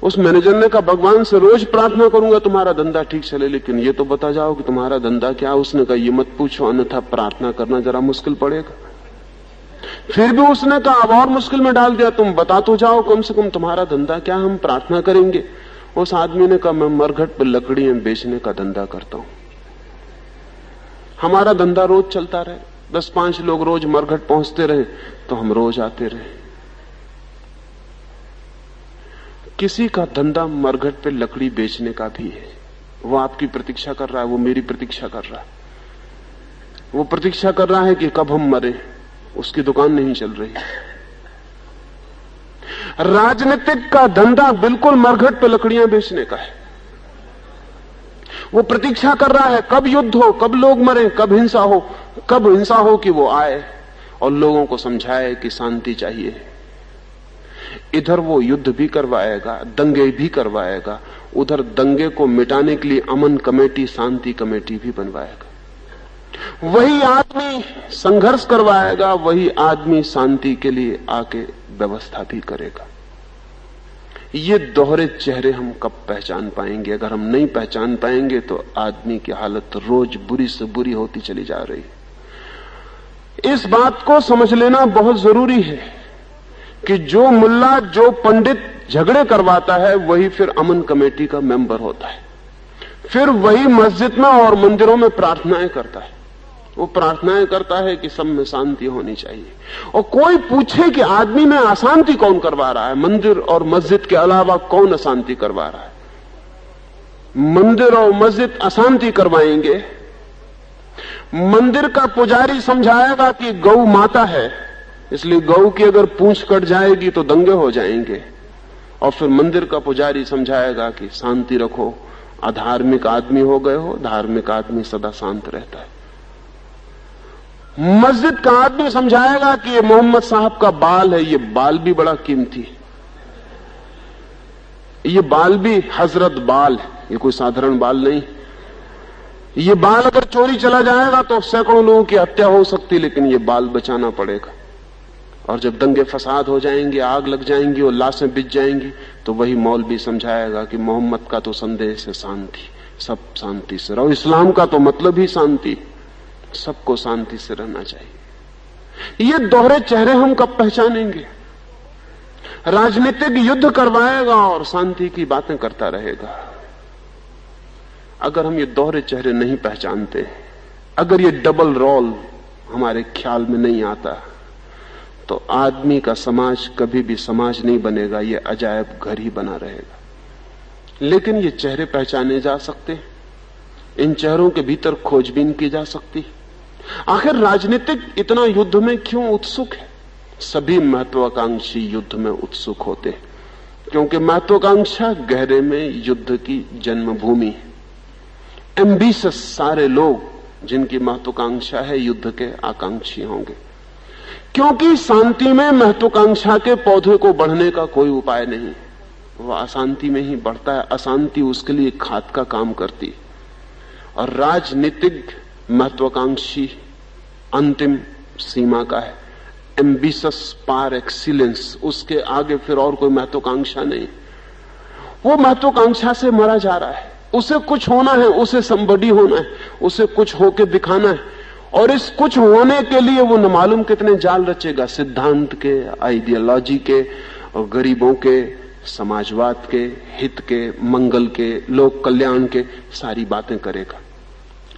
उस मैनेजर ने कहा, भगवान से रोज प्रार्थना करूंगा तुम्हारा धंधा ठीक चले, लेकिन ये तो बता जाओ कि तुम्हारा धंधा क्या है। उसने कहा, ये मत पूछो, अन्यथा प्रार्थना करना जरा मुश्किल पड़ेगा। फिर भी उसने कहा, अब और मुश्किल में डाल दिया, तुम बता तो जाओ कम से कम तुम्हारा धंधा क्या, हम प्रार्थना करेंगे। उस आदमी ने कहा, मैं मरघट पर लकड़ियां बेचने का धंधा करता हूं, हमारा धंधा रोज चलता रहे, 10-5 लोग रोज मरघट पहुंचते रहे तो हम रोज आते रहे। किसी का धंधा मरघट पे लकड़ी बेचने का भी है, वो आपकी प्रतीक्षा कर रहा है, वो मेरी प्रतीक्षा कर रहा है। वो प्रतीक्षा कर रहा है कि कब हम मरे, उसकी दुकान नहीं चल रही। राजनीतिक का धंधा बिल्कुल मरघट पे लकड़ियां बेचने का है। वो प्रतीक्षा कर रहा है कब युद्ध हो, कब लोग मरे, कब हिंसा हो कि वो आए और लोगों को समझाए कि शांति चाहिए। इधर वो युद्ध भी करवाएगा, दंगे भी करवाएगा, उधर दंगे को मिटाने के लिए अमन कमेटी, शांति कमेटी भी बनवाएगा। वही आदमी संघर्ष करवाएगा, वही आदमी शांति के लिए आके व्यवस्था भी करेगा। ये दोहरे चेहरे हम कब पहचान पाएंगे? अगर हम नहीं पहचान पाएंगे तो आदमी की हालत रोज बुरी से बुरी होती चली जा रही है। इस बात को समझ लेना बहुत जरूरी है कि जो मुल्ला, जो पंडित झगड़े करवाता है वही फिर अमन कमेटी का मेंबर होता है, फिर वही मस्जिद में और मंदिरों में प्रार्थनाएं करता है। वो प्रार्थनाएं करता है कि सब में शांति होनी चाहिए। और कोई पूछे कि आदमी में अशांति कौन करवा रहा है? मंदिर और मस्जिद के अलावा कौन अशांति करवा रहा है? मंदिर और मस्जिद अशांति करवाएंगे। मंदिर का पुजारी समझाएगा कि गौ माता है, इसलिए गौ की अगर पूंछ कट जाएगी तो दंगे हो जाएंगे। और फिर मंदिर का पुजारी समझाएगा कि शांति रखो, अधार्मिक आदमी हो गए हो, धार्मिक आदमी सदा शांत रहता है। मस्जिद का आदमी समझाएगा कि ये मोहम्मद साहब का बाल है, ये बाल भी बड़ा कीमती है, ये बाल भी हजरत बाल है, ये कोई साधारण बाल नहीं। ये बाल अगर चोरी चला जाएगा तो सैकड़ों लोगों की हत्या हो सकती, लेकिन ये बाल बचाना पड़ेगा। और जब दंगे फसाद हो जाएंगे, आग लग जाएंगी और लाशें बिछ जाएंगी, तो वही मौलवी समझाएगा कि मोहम्मद का तो संदेश है शांति, सब शांति से रहो। इस्लाम का तो मतलब ही शांति, सबको शांति से रहना चाहिए। ये दोहरे चेहरे हम कब पहचानेंगे? राजनीतिक युद्ध करवाएगा और शांति की बातें करता रहेगा। अगर हम ये दोहरे चेहरे नहीं पहचानते, अगर ये डबल रोल हमारे ख्याल में नहीं आता, तो आदमी का समाज कभी भी समाज नहीं बनेगा, ये अजायब घर ही बना रहेगा। लेकिन ये चेहरे पहचाने जा सकते, इन चेहरों के भीतर खोजबीन की जा सकती। आखिर राजनीतिक इतना युद्ध में क्यों उत्सुक है? सभी महत्वाकांक्षी युद्ध में उत्सुक होते हैं, क्योंकि महत्वाकांक्षा गहरे में युद्ध की जन्मभूमि है। एम्बिशस सारे लोग जिनकी महत्वाकांक्षा है युद्ध के आकांक्षी होंगे, क्योंकि शांति में महत्वाकांक्षा के पौधे को बढ़ने का कोई उपाय नहीं, वह अशांति में ही बढ़ता है। अशांति उसके लिए खाद का काम करती है। और राजनीतिक महत्वाकांक्षी अंतिम सीमा का है, एम्बिशस पार एक्सीलेंस, उसके आगे फिर और कोई महत्वाकांक्षा नहीं। वो महत्वाकांक्षा से मरा जा रहा है, उसे कुछ होना है, उसे somebody होना है, उसे कुछ होके दिखाना है। और इस कुछ होने के लिए वो न मालूम कितने जाल रचेगा, सिद्धांत के, आइडियोलॉजी के, और गरीबों के, समाजवाद के, हित के, मंगल के, लोक कल्याण के, सारी बातें करेगा।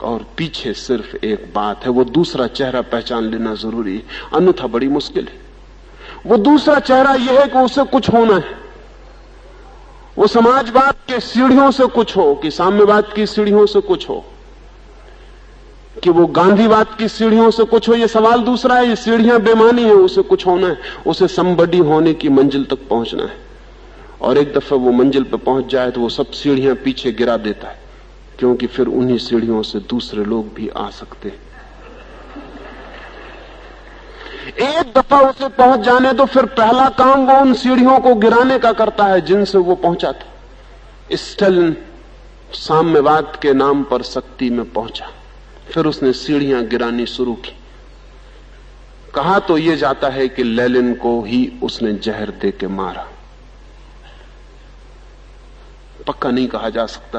और पीछे सिर्फ एक बात है, वो दूसरा चेहरा पहचान लेना जरूरी है, अन्यथा बड़ी मुश्किल है। वो दूसरा चेहरा यह है कि उसे कुछ होना है। वो समाजवाद के सीढ़ियों से कुछ हो, कि साम्यवाद की सीढ़ियों से कुछ हो, कि वो गांधीवाद की सीढ़ियों से कुछ हो, ये सवाल दूसरा है। ये सीढ़ियां बेमानी है, उसे कुछ होना है, उसे समबडी होने की मंजिल तक पहुंचना है। और एक दफा वो मंजिल पर पहुंच जाए तो वो सब सीढ़ियां पीछे गिरा देता है, क्योंकि फिर उन्हीं सीढ़ियों से दूसरे लोग भी आ सकते हैं। एक दफा उसे पहुंच जाने तो फिर पहला काम वो उन सीढ़ियों को गिराने का करता है जिनसे वो पहुंचा था। स्टालिन साम्यवाद के नाम पर शक्ति में पहुंचा, फिर उसने सीढ़ियां गिरानी शुरू की। कहा तो ये जाता है कि लेनिन को ही उसने जहर दे के मारा, पक्का नहीं कहा जा सकता,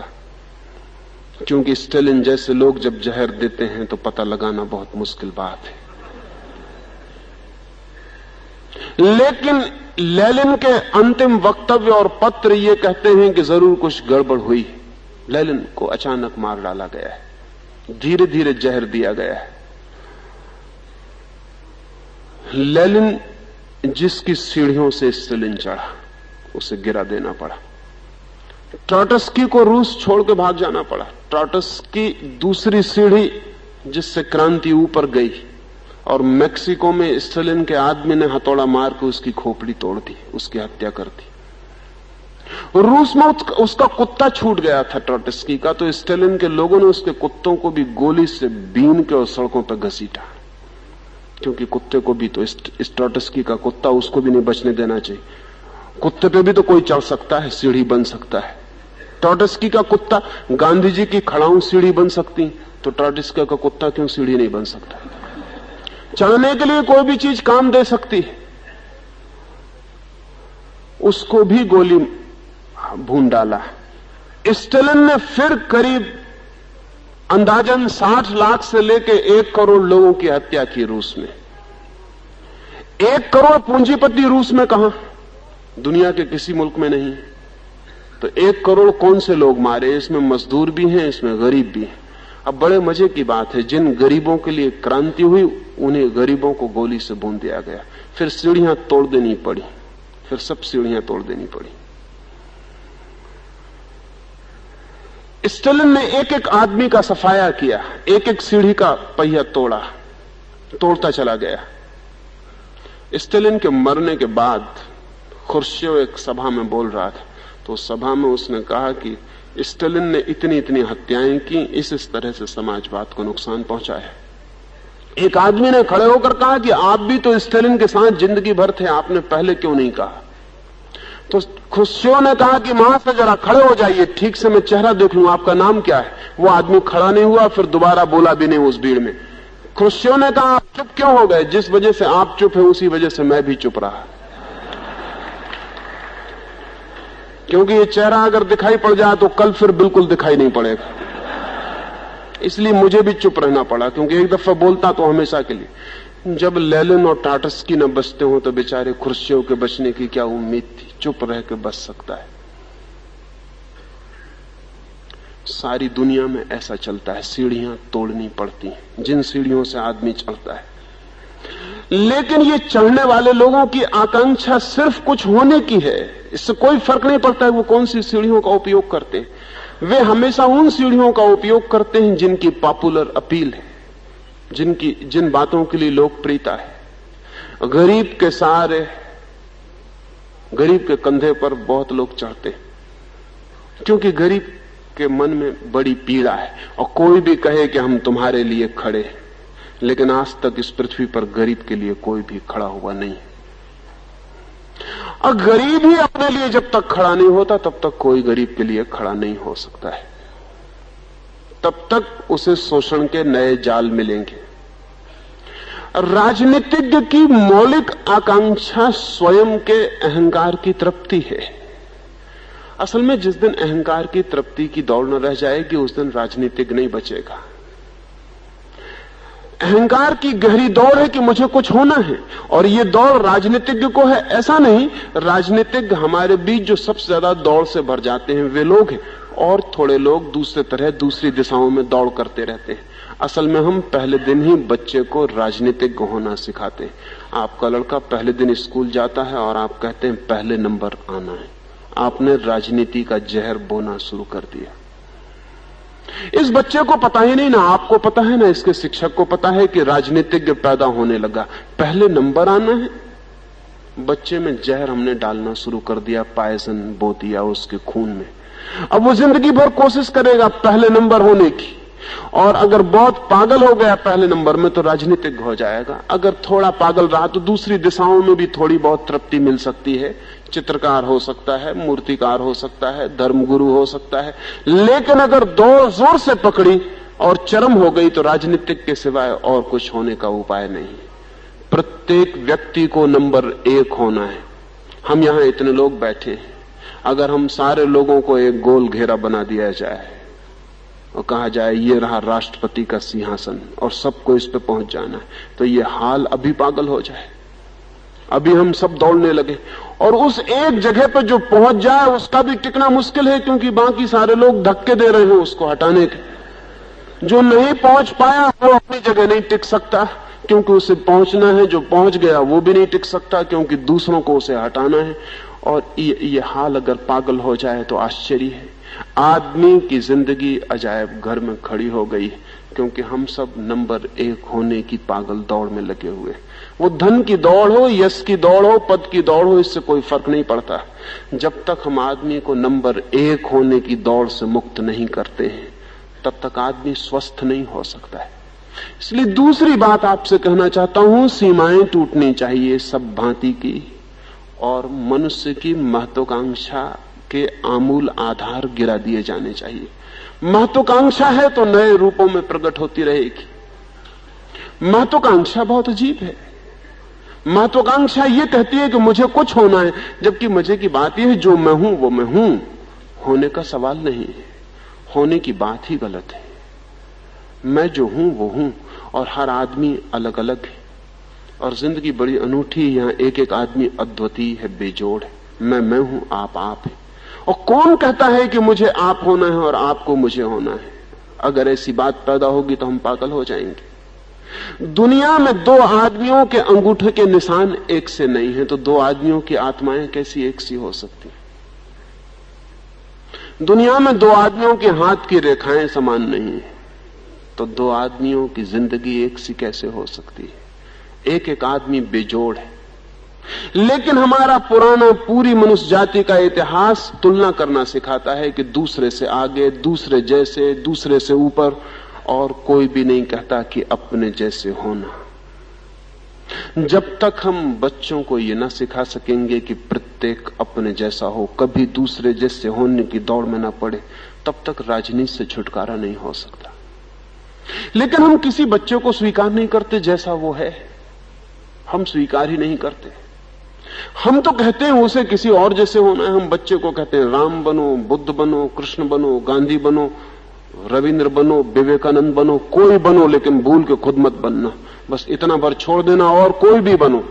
क्योंकि स्टालिन जैसे लोग जब जहर देते हैं तो पता लगाना बहुत मुश्किल बात है। लेकिन लेनिन के अंतिम वक्तव्य और पत्र ये कहते हैं कि जरूर कुछ गड़बड़ हुई। लेनिन को अचानक मार डाला गया है, धीरे धीरे जहर दिया गया है। लेनिन जिसकी सीढ़ियों से स्टालिन चढ़ा, उसे गिरा देना पड़ा। ट्रॉट्स्की को रूस छोड़ के भाग जाना पड़ा। ट्रॉट्स्की दूसरी सीढ़ी जिससे क्रांति ऊपर गई, और मेक्सिको में स्टालिन के आदमी ने हथौड़ा मार के उसकी खोपड़ी तोड़ दी, उसकी हत्या कर दी। रूस में उसका कुत्ता छूट गया था ट्रॉट्स्की का, तो स्टालिन के लोगों ने उसके कुत्तों को भी गोली से बीन के और सड़कों पर घसीटा, क्योंकि कुत्ते को भी तो इस ट्रॉट्स्की का कुत्ता उसको भी नहीं बचने देना चाहिए। कुत्ते पे भी तो कोई चढ़ सकता है, सीढ़ी बन सकता है। ट्रॉट्स्की का कुत्ता, गांधी जी की खड़ाऊ सीढ़ी बन सकती, तो ट्रॉट्स्की का कुत्ता क्यों सीढ़ी नहीं बन सकता? चढ़ने के लिए कोई भी चीज काम दे सकती है। उसको भी गोली भून डाला। स्टालिन ने फिर करीब अंदाजन 60 लाख से लेकर 1 करोड़ लोगों की हत्या की रूस में। 1 करोड़ पूंजीपति रूस में कहां? दुनिया के किसी मुल्क में नहीं। तो 1 करोड़ कौन से लोग मारे? इसमें मजदूर भी हैं, इसमें गरीब भी हैं। अब बड़े मजे की बात है, जिन गरीबों के लिए क्रांति हुई उन्हें गरीबों को गोली से भून दिया गया। फिर सीढ़ियां तोड़ देनी पड़ी, फिर सब सीढ़ियां तोड़ देनी पड़ी। स्टालिन ने एक एक आदमी का सफाया किया, एक एक सीढ़ी का पहिया तोड़ा, तोड़ता चला गया। स्टालिन के मरने के बाद खुर्शियोव एक सभा में बोल रहा था, तो सभा में उसने कहा कि स्टालिन ने इतनी इतनी हत्याएं की, इस तरह से समाजवाद को नुकसान पहुंचाया। एक आदमी ने खड़े होकर कहा कि आप भी तो स्टालिन के साथ जिंदगी भर थे, आपने पहले क्यों नहीं कहा? तो खुर्शियोव ने कहा कि महाशय जरा खड़े हो जाइए, ठीक से मैं चेहरा देख लूं, आपका नाम क्या है? वो आदमी खड़ा नहीं हुआ, फिर दोबारा बोला भी नहीं उस भीड़ में। खुर्शियोव ने कहा आप चुप क्यों हो गए? जिस वजह से आप चुप है उसी वजह से मैं भी चुप रहा, क्योंकि ये चेहरा अगर दिखाई पड़ जाए तो कल फिर बिल्कुल दिखाई नहीं पड़ेगा। इसलिए मुझे भी चुप रहना पड़ा, क्योंकि एक दफा बोलता तो हमेशा के लिए। जब लेनिन और ट्रॉट्स्की न बचते हो तो बेचारे खुर्शियोव के बचने की क्या उम्मीद थी? चुप रह के बच सकता है। सारी दुनिया में ऐसा चलता है, सीढ़ियां तोड़नी पड़ती हैं, जिन सीढ़ियों से आदमी चढ़ता है। लेकिन ये चढ़ने वाले लोगों की आकांक्षा सिर्फ कुछ होने की है, इससे कोई फर्क नहीं पड़ता है वो कौन सी सीढ़ियों का उपयोग करते हैं। वे हमेशा उन सीढ़ियों का उपयोग करते हैं जिनकी पॉपुलर अपील है, जिन बातों के लिए लोकप्रियता है। गरीब के कंधे पर बहुत लोग चढ़ते हैं, क्योंकि गरीब के मन में बड़ी पीड़ा है। और कोई भी कहे कि हम तुम्हारे लिए खड़े हैं, लेकिन आज तक इस पृथ्वी पर गरीब के लिए कोई भी खड़ा हुआ नहीं। और गरीब ही अपने लिए जब तक खड़ा नहीं होता, तब तक कोई गरीब के लिए खड़ा नहीं हो सकता है। तब तक उसे शोषण के नए जाल मिलेंगे। राजनीतिज्ञ की मौलिक आकांक्षा स्वयं के अहंकार की तृप्ति है। असल में जिस दिन अहंकार की तृप्ति की दौड़ न रह जाएगी उस दिन राजनीतिक नहीं बचेगा। अहंकार की गहरी दौड़ है कि मुझे कुछ होना है, और ये दौड़ राजनीतिज्ञ को है ऐसा नहीं। राजनीतिज्ञ हमारे बीच जो सबसे ज्यादा दौड़ से भर जाते हैं वे लोग हैं, और थोड़े लोग दूसरे तरह दूसरी दिशाओं में दौड़ करते रहते हैं। असल में हम पहले दिन ही बच्चे को राजनीतिज्ञ होना सिखाते हैं। आपका लड़का पहले दिन स्कूल जाता है और आप कहते हैं पहले नंबर आना है। आपने राजनीति का जहर बोना शुरू कर दिया। इस बच्चे को पता ही नहीं, ना आपको पता है ना इसके शिक्षक को पता है कि राजनीतिज्ञ पैदा होने लगा, पहले नंबर आना है। बच्चे में जहर हमने डालना शुरू कर दिया, पॉइजन बो दिया उसके खून में। अब वो जिंदगी भर कोशिश करेगा पहले नंबर होने की, और अगर बहुत पागल हो गया पहले नंबर में तो राजनीतिज्ञ हो जाएगा। अगर थोड़ा पागल रहा तो दूसरी दिशाओं में भी थोड़ी बहुत तृप्ति मिल सकती है। चित्रकार हो सकता है, मूर्तिकार हो सकता है, धर्मगुरु हो सकता है। लेकिन अगर दौड़ जोर से पकड़ी और चरम हो गई तो राजनीतिक के सिवाय और कुछ होने का उपाय नहीं। प्रत्येक व्यक्ति को नंबर 1 होना है। हम यहां इतने लोग बैठे हैं, अगर हम सारे लोगों को एक गोल घेरा बना दिया जाए और कहा जाए ये रहा राष्ट्रपति का सिंहासन और सबको इस पे पहुंच जाना है, तो ये हाल अभी पागल हो जाए। अभी हम सब दौड़ने लगे, और उस एक जगह पर जो पहुंच जाए उसका भी टिकना मुश्किल है, क्योंकि बाकी सारे लोग धक्के दे रहे हैं उसको हटाने के। जो नहीं पहुंच पाया वो अपनी जगह नहीं टिक सकता, क्योंकि उसे पहुंचना है। जो पहुंच गया वो भी नहीं टिक सकता, क्योंकि दूसरों को उसे हटाना है। और ये हाल अगर पागल हो जाए तो आश्चर्य है। आदमी की जिंदगी अजायब घर में खड़ी हो गई, क्योंकि हम सब नंबर 1 होने की पागल दौड़ में लगे हुए। वो धन की दौड़ हो, यश की दौड़ हो, पद की दौड़ हो, इससे कोई फर्क नहीं पड़ता। जब तक हम आदमी को नंबर 1 होने की दौड़ से मुक्त नहीं करते हैं तब तक आदमी स्वस्थ नहीं हो सकता है। इसलिए दूसरी बात आपसे कहना चाहता हूं, सीमाएं टूटनी चाहिए सब भांति की, और मनुष्य की महत्वाकांक्षा के आमूल आधार गिरा दिए जाने चाहिए। महत्वाकांक्षा है तो नए रूपों में प्रकट होती रहेगी। महत्वाकांक्षा बहुत अजीब है। महत्वाकांक्षा ये कहती है कि मुझे कुछ होना है, जबकि मजे की बात यह है जो मैं हूं वो मैं हूं। होने का सवाल नहीं है, होने की बात ही गलत है। मैं जो हूं वो हूं, और हर आदमी अलग अलग है, और जिंदगी बड़ी अनूठी है। यहां एक एक आदमी अद्वितीय है, बेजोड़ है। मैं हूं, आप है। और कौन कहता है कि मुझे आप होना है और आपको मुझे होना है? अगर ऐसी बात पैदा होगी तो हम पागल हो जाएंगे। दुनिया में 2 आदमियों के अंगूठे के निशान एक से नहीं है, तो 2 आदमियों की आत्माएं कैसी एक सी हो सकती? दुनिया में 2 आदमियों के हाथ की रेखाएं समान नहीं है, तो 2 आदमियों की जिंदगी एक सी कैसे हो सकती है? एक एक आदमी बेजोड़ है। लेकिन हमारा पुराना पूरी मनुष्य जाति का इतिहास तुलना करना सिखाता है कि दूसरे से आगे, दूसरे जैसे, दूसरे से ऊपर, और कोई भी नहीं कहता कि अपने जैसे होना। जब तक हम बच्चों को यह ना सिखा सकेंगे कि प्रत्येक अपने जैसा हो, कभी दूसरे जैसे होने की दौड़ में ना पड़े, तब तक राजनीति से छुटकारा नहीं हो सकता। लेकिन हम किसी बच्चे को स्वीकार नहीं करते जैसा वो है। हम स्वीकार ही नहीं करते। हम तो कहते हैं उसे किसी और जैसे होना है। हम बच्चे को कहते हैं राम बनो, बुद्ध बनो, कृष्ण बनो, गांधी बनो, रविंद्र बनो, विवेकानंद बनो, कोई बनो, लेकिन भूल के खुद मत बनना। बस इतना भर छोड़ देना, और कोई भी बनो।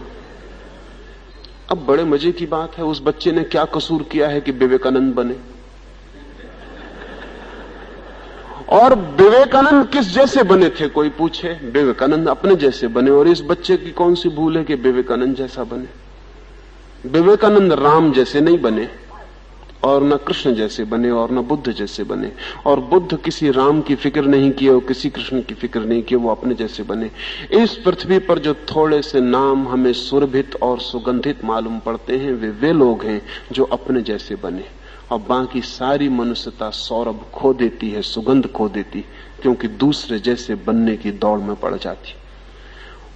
अब बड़े मजे की बात है, उस बच्चे ने क्या कसूर किया है कि विवेकानंद बने? और विवेकानंद किस जैसे बने थे कोई पूछे? विवेकानंद अपने जैसे बने। और इस बच्चे की कौन सी भूल है कि विवेकानंद जैसा बने? विवेकानंद राम जैसे नहीं बने, और न कृष्ण जैसे बने, और न बुद्ध जैसे बने। और बुद्ध किसी राम की फिक्र नहीं किए और किसी कृष्ण की फिक्र नहीं किए, वो अपने जैसे बने। इस पृथ्वी पर जो थोड़े से नाम हमें सुरभित और सुगंधित मालूम पड़ते हैं, वे लोग हैं जो अपने जैसे बने। और बाकी सारी मनुष्यता सौरभ खो देती है, सुगंध खो देती, क्योंकि दूसरे जैसे बनने की दौड़ में पड़ जाती।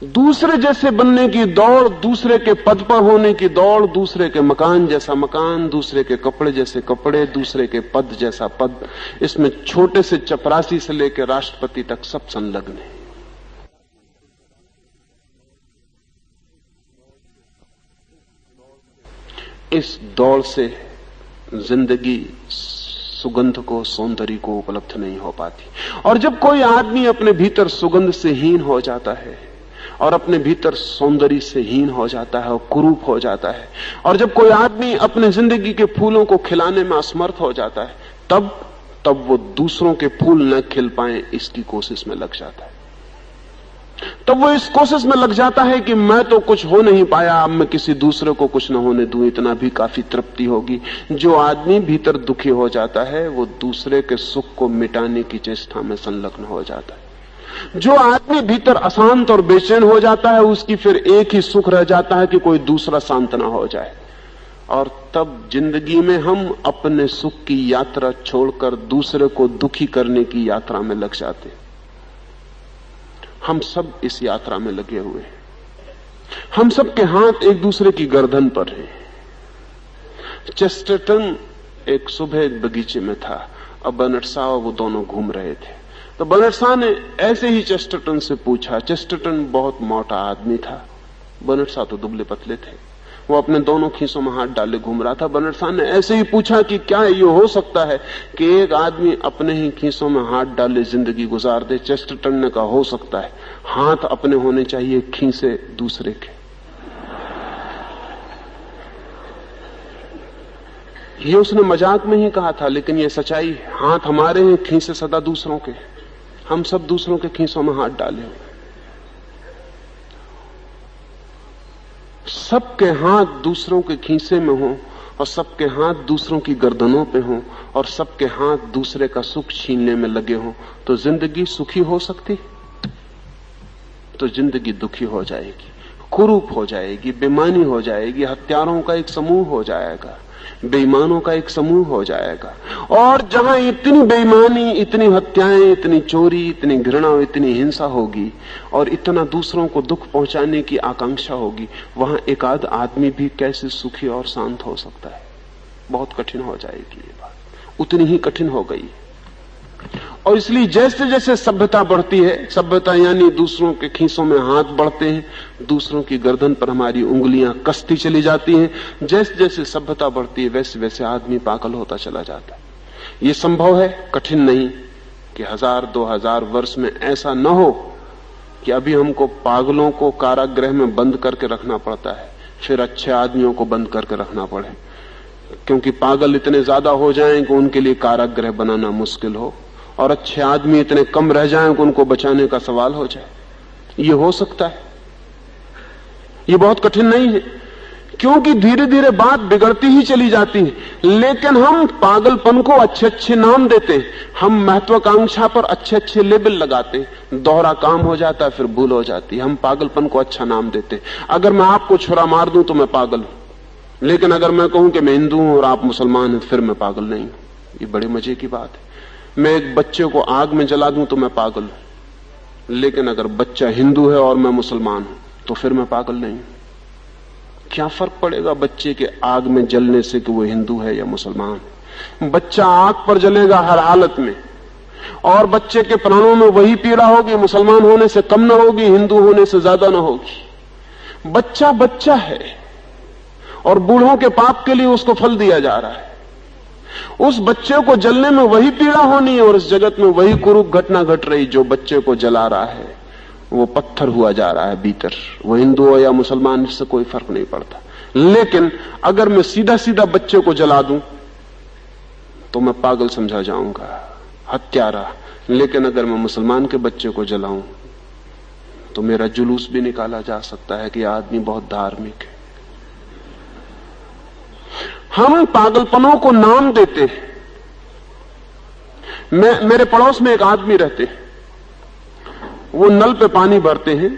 दूसरे जैसे बनने की दौड़, दूसरे के पद पर होने की दौड़, दूसरे के मकान जैसा मकान, दूसरे के कपड़े जैसे कपड़े, दूसरे के पद जैसा पद, इसमें छोटे से चपरासी से लेकर राष्ट्रपति तक सब संलग्न है। इस दौड़ से जिंदगी सुगंध को, सौंदर्य को उपलब्ध नहीं हो पाती। और जब कोई आदमी अपने भीतर सुगंध से हीन हो जाता है और अपने भीतर सौंदर्य से हीन हो जाता है और कुरूप हो जाता है, और जब कोई आदमी अपने जिंदगी के फूलों को खिलाने में असमर्थ हो जाता है, तब वो दूसरों के फूल न खिल पाए इसकी कोशिश में लग जाता है। तब वो इस कोशिश में लग जाता है कि मैं तो कुछ हो नहीं पाया, अब मैं किसी दूसरे को कुछ न होने दूं, इतना भी काफी तृप्ति होगी। जो आदमी भीतर दुखी हो जाता है वो दूसरे के सुख को मिटाने की चेष्टा में संलग्न हो जाता है। जो आदमी भीतर अशांत और बेचैन हो जाता है उसकी फिर एक ही सुख रह जाता है कि कोई दूसरा शांत ना हो जाए। और तब जिंदगी में हम अपने सुख की यात्रा छोड़कर दूसरे को दुखी करने की यात्रा में लग जाते हैं। हम सब इस यात्रा में लगे हुए हैं। हम सब के हाथ एक दूसरे की गर्दन पर हैं। चेस्टरटन एक सुबह एक बगीचे में था, अब बर्नार्ड शॉ वो दोनों घूम रहे थे। तो बर्नार्ड शॉ ने ऐसे ही चेस्टरटन से पूछा। चेस्टरटन बहुत मोटा आदमी था, बर्नार्ड शॉ तो दुबले पतले थे। वो अपने दोनों खीसों में हाथ डाले घूम रहा था। बर्नार्ड शॉ ने ऐसे ही पूछा कि क्या ये हो सकता है कि एक आदमी अपने ही खीसों में हाथ डाले जिंदगी गुजार दे? चेस्टरटन ने कहा हो सकता है, हाथ अपने होने चाहिए, खीसे दूसरे के। ये उसने मजाक में ही कहा था, लेकिन ये सच्चाई, हाथ हमारे हैं, खीसे सदा दूसरों के। हम सब दूसरों के खीसों में हाथ डाले हुए। सबके हाथ दूसरों के खीसे में हो और सबके हाथ दूसरों की गर्दनों पे हो और सबके हाथ दूसरे का सुख छीनने में लगे हो, तो जिंदगी सुखी हो सकती? तो जिंदगी दुखी हो जाएगी, कुरूप हो जाएगी, बेईमानी हो जाएगी, हत्यारों का एक समूह हो जाएगा, बेईमानों का एक समूह हो जाएगा। और जहां इतनी बेईमानी, इतनी हत्याएं, इतनी चोरी, इतनी घृणा, इतनी हिंसा होगी और इतना दूसरों को दुख पहुंचाने की आकांक्षा होगी, वहां एक आध आदमी भी कैसे सुखी और शांत हो सकता है? बहुत कठिन हो जाएगी ये बात, उतनी ही कठिन हो गई। और इसलिए जैसे जैसे सभ्यता बढ़ती है, सभ्यता यानी दूसरों के खीसों में हाथ बढ़ते हैं, दूसरों की गर्दन पर हमारी उंगलियां कसती चली जाती हैं, जैसे जैसे सभ्यता बढ़ती है वैसे वैसे आदमी पागल होता चला जाता है। ये संभव है, कठिन नहीं, कि 1000-2000 वर्ष में ऐसा न हो कि अभी हमको पागलों को कारागृह में बंद करके रखना पड़ता है, फिर अच्छे आदमियों को बंद करके रखना पड़े, क्योंकि पागल इतने ज्यादा हो जाएं कि उनके लिए कारागृह बनाना मुश्किल हो, और अच्छे आदमी इतने कम रह जाएं कि उनको बचाने का सवाल हो जाए। ये हो सकता है, ये बहुत कठिन नहीं है, क्योंकि धीरे धीरे बात बिगड़ती ही चली जाती है। लेकिन हम पागलपन को अच्छे अच्छे नाम देते हैं, हम महत्वाकांक्षा पर अच्छे अच्छे लेबल लगाते हैं, दोहरा काम हो जाता है, फिर भूल हो जाती है। हम पागलपन को अच्छा नाम देते हैं। अगर मैं आपको छुरा मार दूं तो मैं पागल हूं, लेकिन अगर मैं कहूं कि मैं हिंदू हूं और आप मुसलमान हैं, फिर मैं पागल नहीं हूं। ये बड़े मजे की बात है। मैं एक बच्चे को आग में जला दूं तो मैं पागल हूं, लेकिन अगर बच्चा हिंदू है और मैं मुसलमान हूं तो फिर मैं पागल नहीं हूं। क्या फर्क पड़ेगा बच्चे के आग में जलने से कि वो हिंदू है या मुसलमान है? बच्चा आग पर जलेगा हर हालत में, और बच्चे के प्राणों में वही पीड़ा होगी, मुसलमान होने से कम ना होगी, हिंदू होने से ज्यादा ना होगी। बच्चा बच्चा है, और बूढ़ों के पाप के लिए उसको फल दिया जा रहा है। उस बच्चे को जलने में वही पीड़ा होनी है, और इस जगत में वही कुरूप घटना घट रही। जो बच्चे को जला रहा है वो पत्थर हुआ जा रहा है भीतर, वो हिंदू हो या मुसलमान, इससे कोई फर्क नहीं पड़ता। लेकिन अगर मैं सीधा सीधा बच्चे को जला दूं तो मैं पागल समझा जाऊंगा, हत्यारा। लेकिन अगर मैं मुसलमान के बच्चे को जलाऊं तो मेरा जुलूस भी निकाला जा सकता है कि आदमी बहुत धार्मिक है। हम पागलपनों को नाम देते हैं। मेरे पड़ोस में एक आदमी रहते हैं, वो नल पे पानी भरते हैं,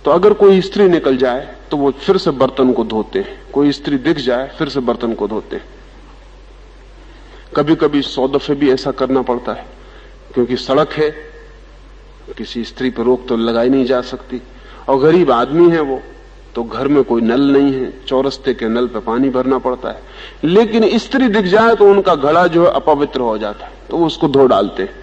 तो अगर कोई स्त्री निकल जाए तो वो फिर से बर्तन को धोते हैं, कोई स्त्री दिख जाए फिर से बर्तन को धोते हैं। कभी कभी 100 दफे भी ऐसा करना पड़ता है, क्योंकि सड़क है, किसी स्त्री पर रोक तो लगाई नहीं जा सकती, और गरीब आदमी है वो, तो घर में कोई नल नहीं है, चौरस्ते के नल पे पानी भरना पड़ता है। लेकिन स्त्री दिख जाए तो उनका घड़ा जो है अपवित्र हो जाता है, तो वो उसको धो डालते हैं।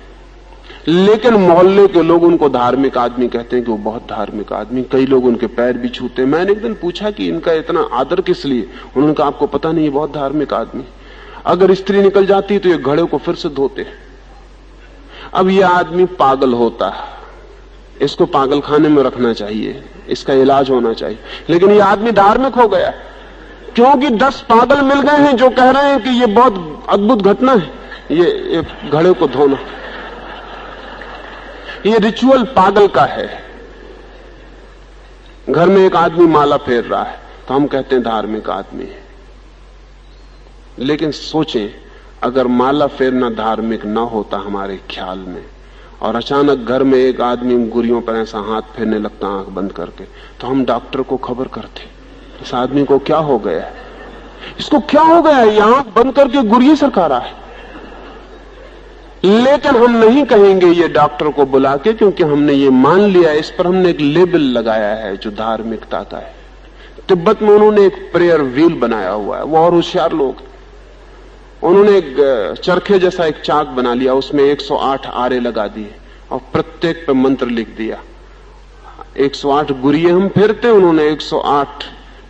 लेकिन मोहल्ले के लोग उनको धार्मिक आदमी कहते हैं कि वो बहुत धार्मिक आदमी, कई लोग उनके पैर भी छूते हैं। मैंने एक दिन पूछा कि इनका इतना आदर किस लिए? उन्होंने कहा आपको पता नहीं, ये बहुत धार्मिक आदमी। अगर स्त्री निकल जाती तो ये घड़े को फिर से धोते। अब ये आदमी पागल होता है, इसको पागल खाने में रखना चाहिए, इसका इलाज होना चाहिए, लेकिन ये आदमी धार्मिक हो गया क्योंकि 10 पागल मिल गए हैं जो कह रहे हैं कि ये बहुत अद्भुत घटना है, ये घड़े को धोना, ये रिचुअल पागल का है। घर में एक आदमी माला फेर रहा है तो हम कहते हैं धार्मिक आदमी है, लेकिन सोचें अगर माला फेरना धार्मिक ना होता हमारे ख्याल में, और अचानक घर में एक आदमी गुरियों पर ऐसा हाथ फेरने लगता आंख बंद करके, तो हम डॉक्टर को खबर करते इस आदमी को क्या हो गया है, इसको क्या हो गया है, ये आंख बंद करके गुरिये सरका रहा है। लेकिन हम नहीं कहेंगे ये डॉक्टर को बुला के, क्योंकि हमने ये मान लिया, इस पर हमने एक लेबल लगाया है जो धार्मिकता का है। तिब्बत में उन्होंने एक प्रेयर व्हील बनाया हुआ है, वो और होशियार लोग, उन्होंने एक चरखे जैसा एक चाक बना लिया, उसमें 108 आरे लगा दिए और प्रत्येक पे मंत्र लिख दिया। 108 गुरिये हम फेरते, उन्होंने 108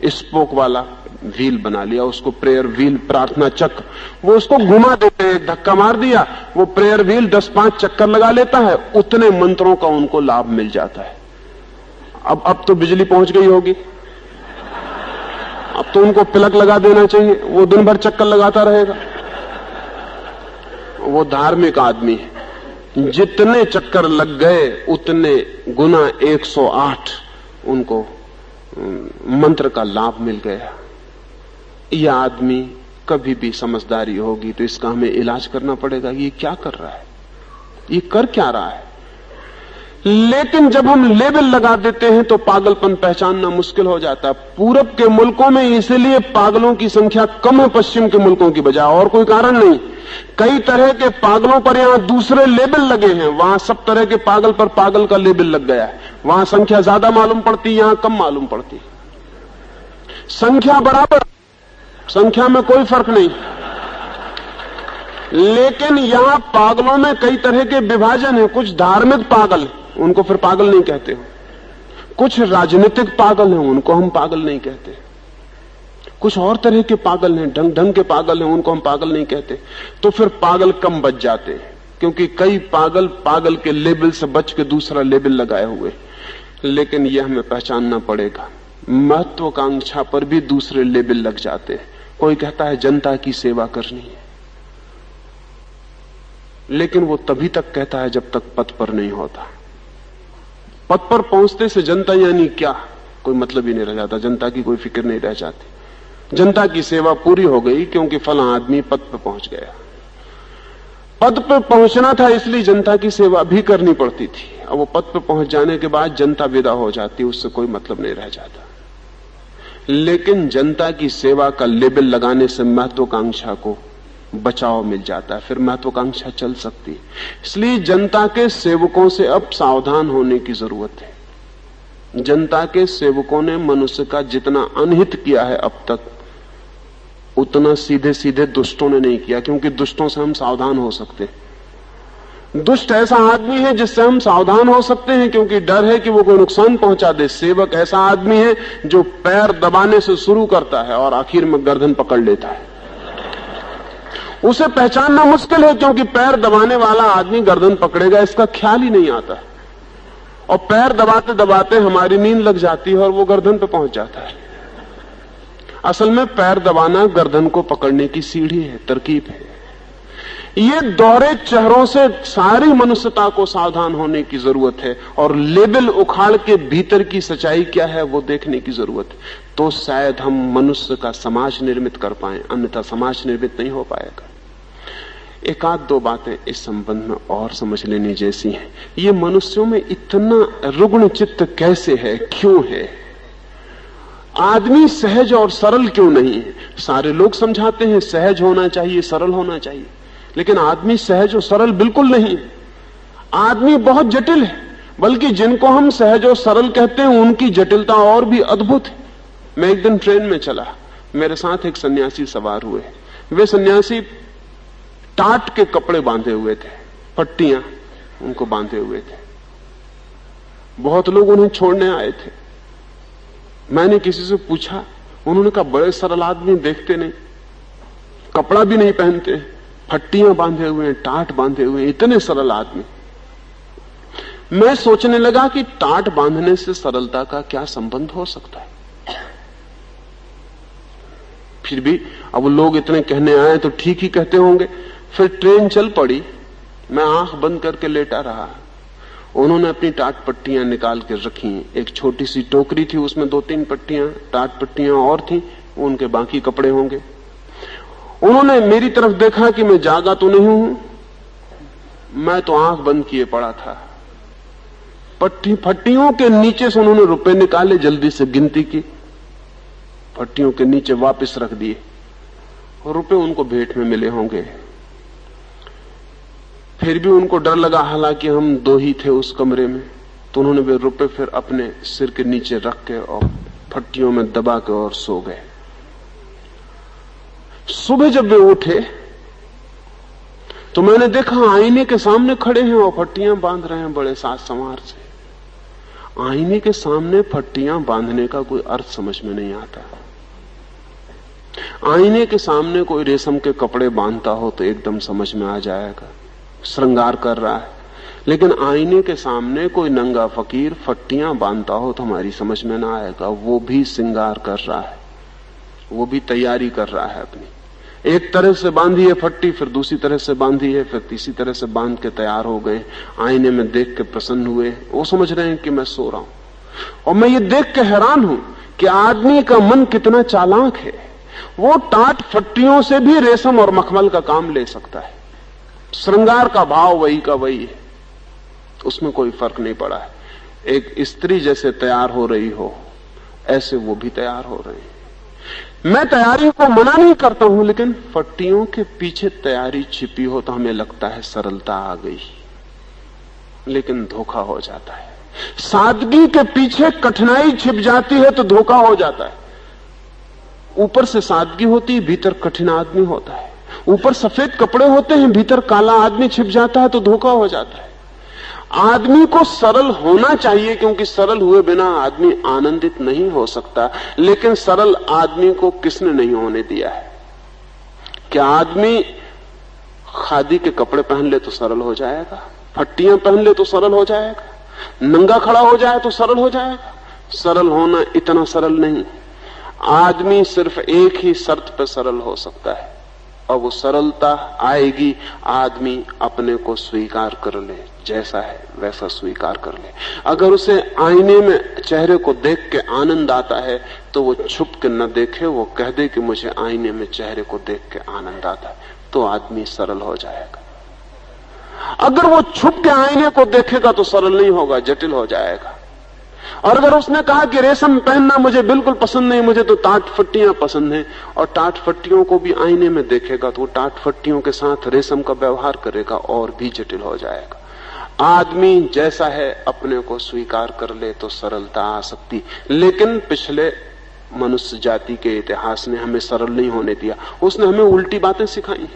स्पोक वाला व्हील बना लिया, उसको प्रेयर व्हील, प्रार्थना चक्र। वो उसको घुमा देते हैं, धक्का मार दिया, वो प्रेयर व्हील 10-5 चक्कर लगा लेता है, उतने मंत्रों का उनको लाभ मिल जाता है। अब तो बिजली पहुंच गई होगी, अब तो उनको प्लग लगा देना चाहिए, वो दिन भर चक्कर लगाता रहेगा। वो धार्मिक आदमी है, जितने चक्कर लग गए उतने गुना 108 उनको मंत्र का लाभ मिल गया। यह आदमी कभी भी समझदारी होगी तो इसका हमें इलाज करना पड़ेगा, ये क्या कर रहा है, ये कर क्या रहा है। लेकिन जब हम लेबल लगा देते हैं तो पागलपन पहचानना मुश्किल हो जाता है। पूरब के मुल्कों में इसलिए पागलों की संख्या कम है पश्चिम के मुल्कों की बजाय, और कोई कारण नहीं। कई तरह के पागलों पर यहां दूसरे लेबल लगे हैं, वहां सब तरह के पागल पर पागल का लेबल लग गया है। वहां संख्या ज्यादा मालूम पड़ती, यहां कम मालूम पड़ती। संख्या बराबर, संख्या में कोई फर्क नहीं, लेकिन यहां पागलों में कई तरह के विभाजन है। कुछ धार्मिक पागल, उनको फिर पागल नहीं कहते। कुछ राजनीतिक पागल हैं, उनको हम पागल नहीं कहते। कुछ और तरह के पागल हैं, ढंग ढंग के पागल हैं, उनको हम पागल नहीं कहते। तो फिर पागल कम बच जाते हैं, क्योंकि कई पागल पागल के लेबल से बच के दूसरा लेबल लगाए हुए। लेकिन यह हमें पहचानना पड़ेगा, महत्वाकांक्षा पर भी दूसरे लेबल लग जाते हैं। कोई कहता है जनता की सेवा करनी है, लेकिन वो तभी तक कहता है जब तक पद पर नहीं होता। पद पर पहुंचते से जनता यानी क्या, कोई मतलब ही नहीं रह जाता, जनता की कोई फिक्र नहीं रह जाती। जनता की सेवा पूरी हो गई क्योंकि फला आदमी पद पर पहुंच गया। पद पर पहुंचना था इसलिए जनता की सेवा भी करनी पड़ती थी। अब वो पद पर पहुंच जाने के बाद जनता विदा हो जाती, उससे कोई मतलब नहीं रह जाता। लेकिन जनता की सेवा का लेबल लगाने से महत्वाकांक्षा को बचाव मिल जाता है, फिर महत्वाकांक्षा चल सकती है। इसलिए जनता के सेवकों से अब सावधान होने की जरूरत है। जनता के सेवकों ने मनुष्य का जितना अनहित किया है अब तक, उतना सीधे सीधे दुष्टों ने नहीं किया, क्योंकि दुष्टों से हम सावधान हो सकते हैं। दुष्ट ऐसा आदमी है जिससे हम सावधान हो सकते हैं, क्योंकि डर है कि वो कोई नुकसान पहुंचा दे। सेवक ऐसा आदमी है जो पैर दबाने से शुरू करता है और आखिर में गर्दन पकड़ लेता है। उसे पहचानना मुश्किल है, क्योंकि पैर दबाने वाला आदमी गर्दन पकड़ेगा इसका ख्याल ही नहीं आता, और पैर दबाते दबाते हमारी नींद लग जाती है और वो गर्दन पे पहुंच जाता है। असल में पैर दबाना गर्दन को पकड़ने की सीढ़ी है, तरकीब है। ये दोहरे चेहरों से सारी मनुष्यता को सावधान होने की जरूरत है, और लेबल उखाड़ के भीतर की सच्चाई क्या है वो देखने की जरूरत है। तो शायद हम मनुष्य का समाज निर्मित कर पाए, अन्यथा समाज निर्मित नहीं हो पाएगा। एक आध दो बातें इस संबंध में और समझ लेनी जैसी हैं। ये मनुष्यों में इतना रुग्ण चित्त कैसे है, क्यों है? आदमी सहज और सरल क्यों नहीं है? सारे लोग समझाते हैं सहज होना चाहिए, सरल होना चाहिए, लेकिन आदमी सहज और सरल बिल्कुल नहीं है। आदमी बहुत जटिल है, बल्कि जिनको हम सहज और सरल कहते हैं उनकी जटिलता और भी अद्भुत है। मैं एक दिन ट्रेन में चला, मेरे साथ एक सन्यासी सवार हुए। वे सन्यासी टाट के कपड़े बांधे हुए थे, पट्टियां उनको बांधे हुए थे। बहुत लोग उन्हें छोड़ने आए थे। मैंने किसी से पूछा, उन्होंने कहा बड़े सरल आदमी, देखते नहीं। कपड़ा भी नहीं पहनते, फट्टियां बांधे हुए हैं, टाट बांधे हुए हैं, इतने सरल आदमी। मैं सोचने लगा कि टाट बांधने से सरलता का क्या संबंध हो सकता है। फिर भी अब लोग इतने कहने आए तो ठीक ही कहते होंगे। फिर ट्रेन चल पड़ी, मैं आंख बंद करके लेटा रहा। उन्होंने अपनी टाट पट्टियां निकाल के रखी। एक छोटी सी टोकरी थी, उसमें 2-3 पट्टियां, टाट पट्टियां और थी, उनके बाकी कपड़े होंगे। उन्होंने मेरी तरफ देखा कि मैं जागा तो नहीं हूं। मैं तो आंख बंद किए पड़ा था। फट्टियों के नीचे से उन्होंने रुपए निकाले, जल्दी से गिनती की, फट्टियों के नीचे वापस रख दिए, और रुपए उनको भेंट में मिले होंगे। फिर भी उनको डर लगा, हालांकि हम 2 ही थे उस कमरे में, तो उन्होंने वे रुपए फिर अपने सिर के नीचे रख के और फट्टियों में दबा के और सो गए। सुबह जब वे उठे तो मैंने देखा आईने के सामने खड़े हैं और फट्टियां बांध रहे हैं बड़े साज संवार से। आईने के सामने फट्टियां बांधने का कोई अर्थ समझ में नहीं आता। आईने के सामने कोई रेशम के कपड़े बांधता हो तो एकदम समझ में आ जाएगा, श्रृंगार कर रहा है। लेकिन आईने के सामने कोई नंगा फकीर फट्टियां बांधता हो तो हमारी समझ में ना आएगा। वो भी श्रृंगार कर रहा है, वो भी तैयारी कर रहा है अपनी। एक तरह से बांधी है फट्टी, फिर दूसरी तरह से बांधी है, फिर तीसरी तरह से बांध के तैयार हो गए। आईने में देख के प्रसन्न हुए। वो समझ रहे हैं कि मैं सो रहा हूं। और मैं ये देख के हैरान हूं कि आदमी का मन कितना चालाक है। वो टाट फट्टियों से भी रेशम और मखमल का काम ले सकता है। श्रृंगार का भाव वही का वही है, उसमें कोई फर्क नहीं पड़ा है। एक स्त्री जैसे तैयार हो रही हो, ऐसे वो भी तैयार हो रहे हैं। मैं तैयारी को मना नहीं करता हूं, लेकिन फट्टियों के पीछे तैयारी छिपी हो तो हमें लगता है सरलता आ गई, लेकिन धोखा हो जाता है। सादगी के पीछे कठिनाई छिप जाती है तो धोखा हो जाता है। ऊपर से सादगी होती है, भीतर कठिन आदमी होता है। ऊपर सफेद कपड़े होते हैं, भीतर काला आदमी छिप जाता है तो धोखा हो जाता है। आदमी को सरल होना चाहिए, क्योंकि सरल हुए बिना आदमी आनंदित नहीं हो सकता। लेकिन सरल आदमी को किसने नहीं होने दिया है? क्या आदमी खादी के कपड़े पहन ले तो सरल हो जाएगा? फट्टियां पहन ले तो सरल हो जाएगा? नंगा खड़ा हो जाए तो सरल हो जाएगा? सरल होना इतना सरल नहीं। आदमी सिर्फ एक ही शर्त पर सरल हो सकता है, और वो सरलता आएगी आदमी अपने को स्वीकार कर ले, जैसा है वैसा स्वीकार कर ले। अगर उसे आईने में चेहरे को देख के आनंद आता है तो वो छुप के न देखे, वो कह दे कि मुझे आईने में चेहरे को देख के आनंद आता है, तो आदमी सरल हो जाएगा। अगर वो छुप के आईने को देखेगा तो सरल नहीं होगा, जटिल हो जाएगा। और अगर उसने कहा कि रेशम पहनना मुझे बिल्कुल पसंद नहीं, मुझे तो टाट फट्टियां पसंद हैं, और टाट फट्टियों को भी आईने में देखेगा तो वो टाट फट्टियों के साथ रेशम का व्यवहार करेगा, और भी जटिल हो जाएगा। आदमी जैसा है अपने को स्वीकार कर ले तो सरलता आ सकती। लेकिन पिछले मनुष्य जाति के इतिहास ने हमें सरल नहीं होने दिया, उसने हमें उल्टी बातें सिखाई।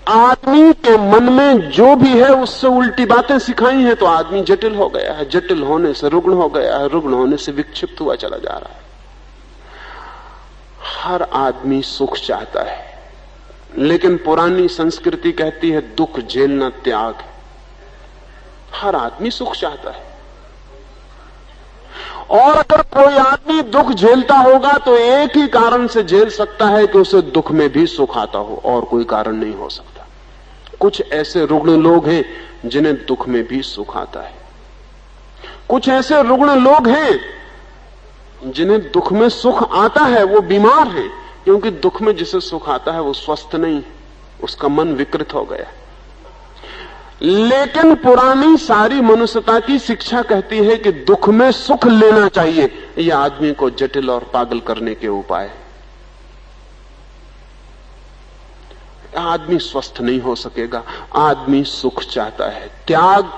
आदमी के मन में जो भी है उससे उल्टी बातें सिखाई हैं, तो आदमी जटिल हो गया है। जटिल होने से रुग्ण हो गया है, रुग्ण होने से विक्षिप्त हुआ चला जा रहा है। हर आदमी सुख चाहता है, लेकिन पुरानी संस्कृति कहती है दुख झेलना त्याग है। हर आदमी सुख चाहता है, और अगर कोई आदमी दुख झेलता होगा तो एक ही कारण से झेल सकता है कि उसे दुख में भी सुख आता हो, और कोई कारण नहीं हो सकता। कुछ ऐसे रुग्ण लोग हैं जिन्हें दुख में भी सुख आता है। कुछ ऐसे रुग्ण लोग हैं जिन्हें दुख में सुख आता है, वो बीमार हैं, क्योंकि दुख में जिसे सुख आता है वो स्वस्थ नहीं, उसका मन विकृत हो गया। लेकिन पुरानी सारी मनुष्यता की शिक्षा कहती है कि दुख में सुख लेना चाहिए। यह आदमी को जटिल और पागल करने के उपाय है। आदमी स्वस्थ नहीं हो सकेगा। आदमी सुख चाहता है। त्याग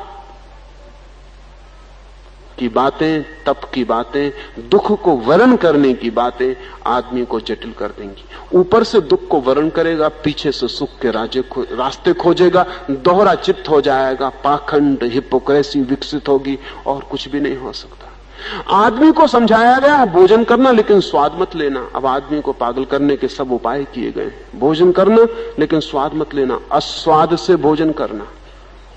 की बातें, तप की बातें, दुख को वर्ण करने की बातें आदमी को जटिल कर देंगी। ऊपर से दुख को वर्ण करेगा, पीछे से सुख के रास्ते खोजेगा, दोहरा चित्त हो जाएगा, पाखंड हिपोक्रेसी विकसित होगी, और कुछ भी नहीं हो सकता। आदमी को समझाया गया है भोजन करना लेकिन स्वाद मत लेना। अब आदमी को पागल करने के सब उपाय किए गए, भोजन करना लेकिन स्वाद मत लेना, अस्वाद से भोजन करना।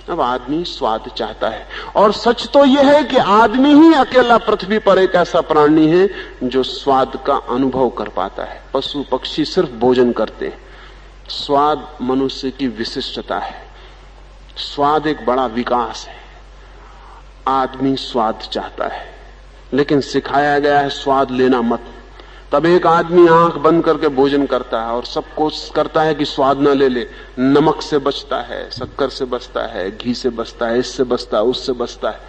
अब आदमी स्वाद चाहता है, और सच तो यह है कि आदमी ही अकेला पृथ्वी पर एक ऐसा प्राणी है जो स्वाद का अनुभव कर पाता है। पशु पक्षी सिर्फ भोजन करते हैं। स्वाद मनुष्य की विशिष्टता है, स्वाद एक बड़ा विकास है। आदमी स्वाद चाहता है लेकिन सिखाया गया है स्वाद लेना मत। तब एक आदमी आंख बंद करके भोजन करता है और सब कोशिश करता है कि स्वाद न ले ले। नमक से बचता है, शक्कर से बचता है, घी से बचता है, इससे बचता है, उससे बचता है।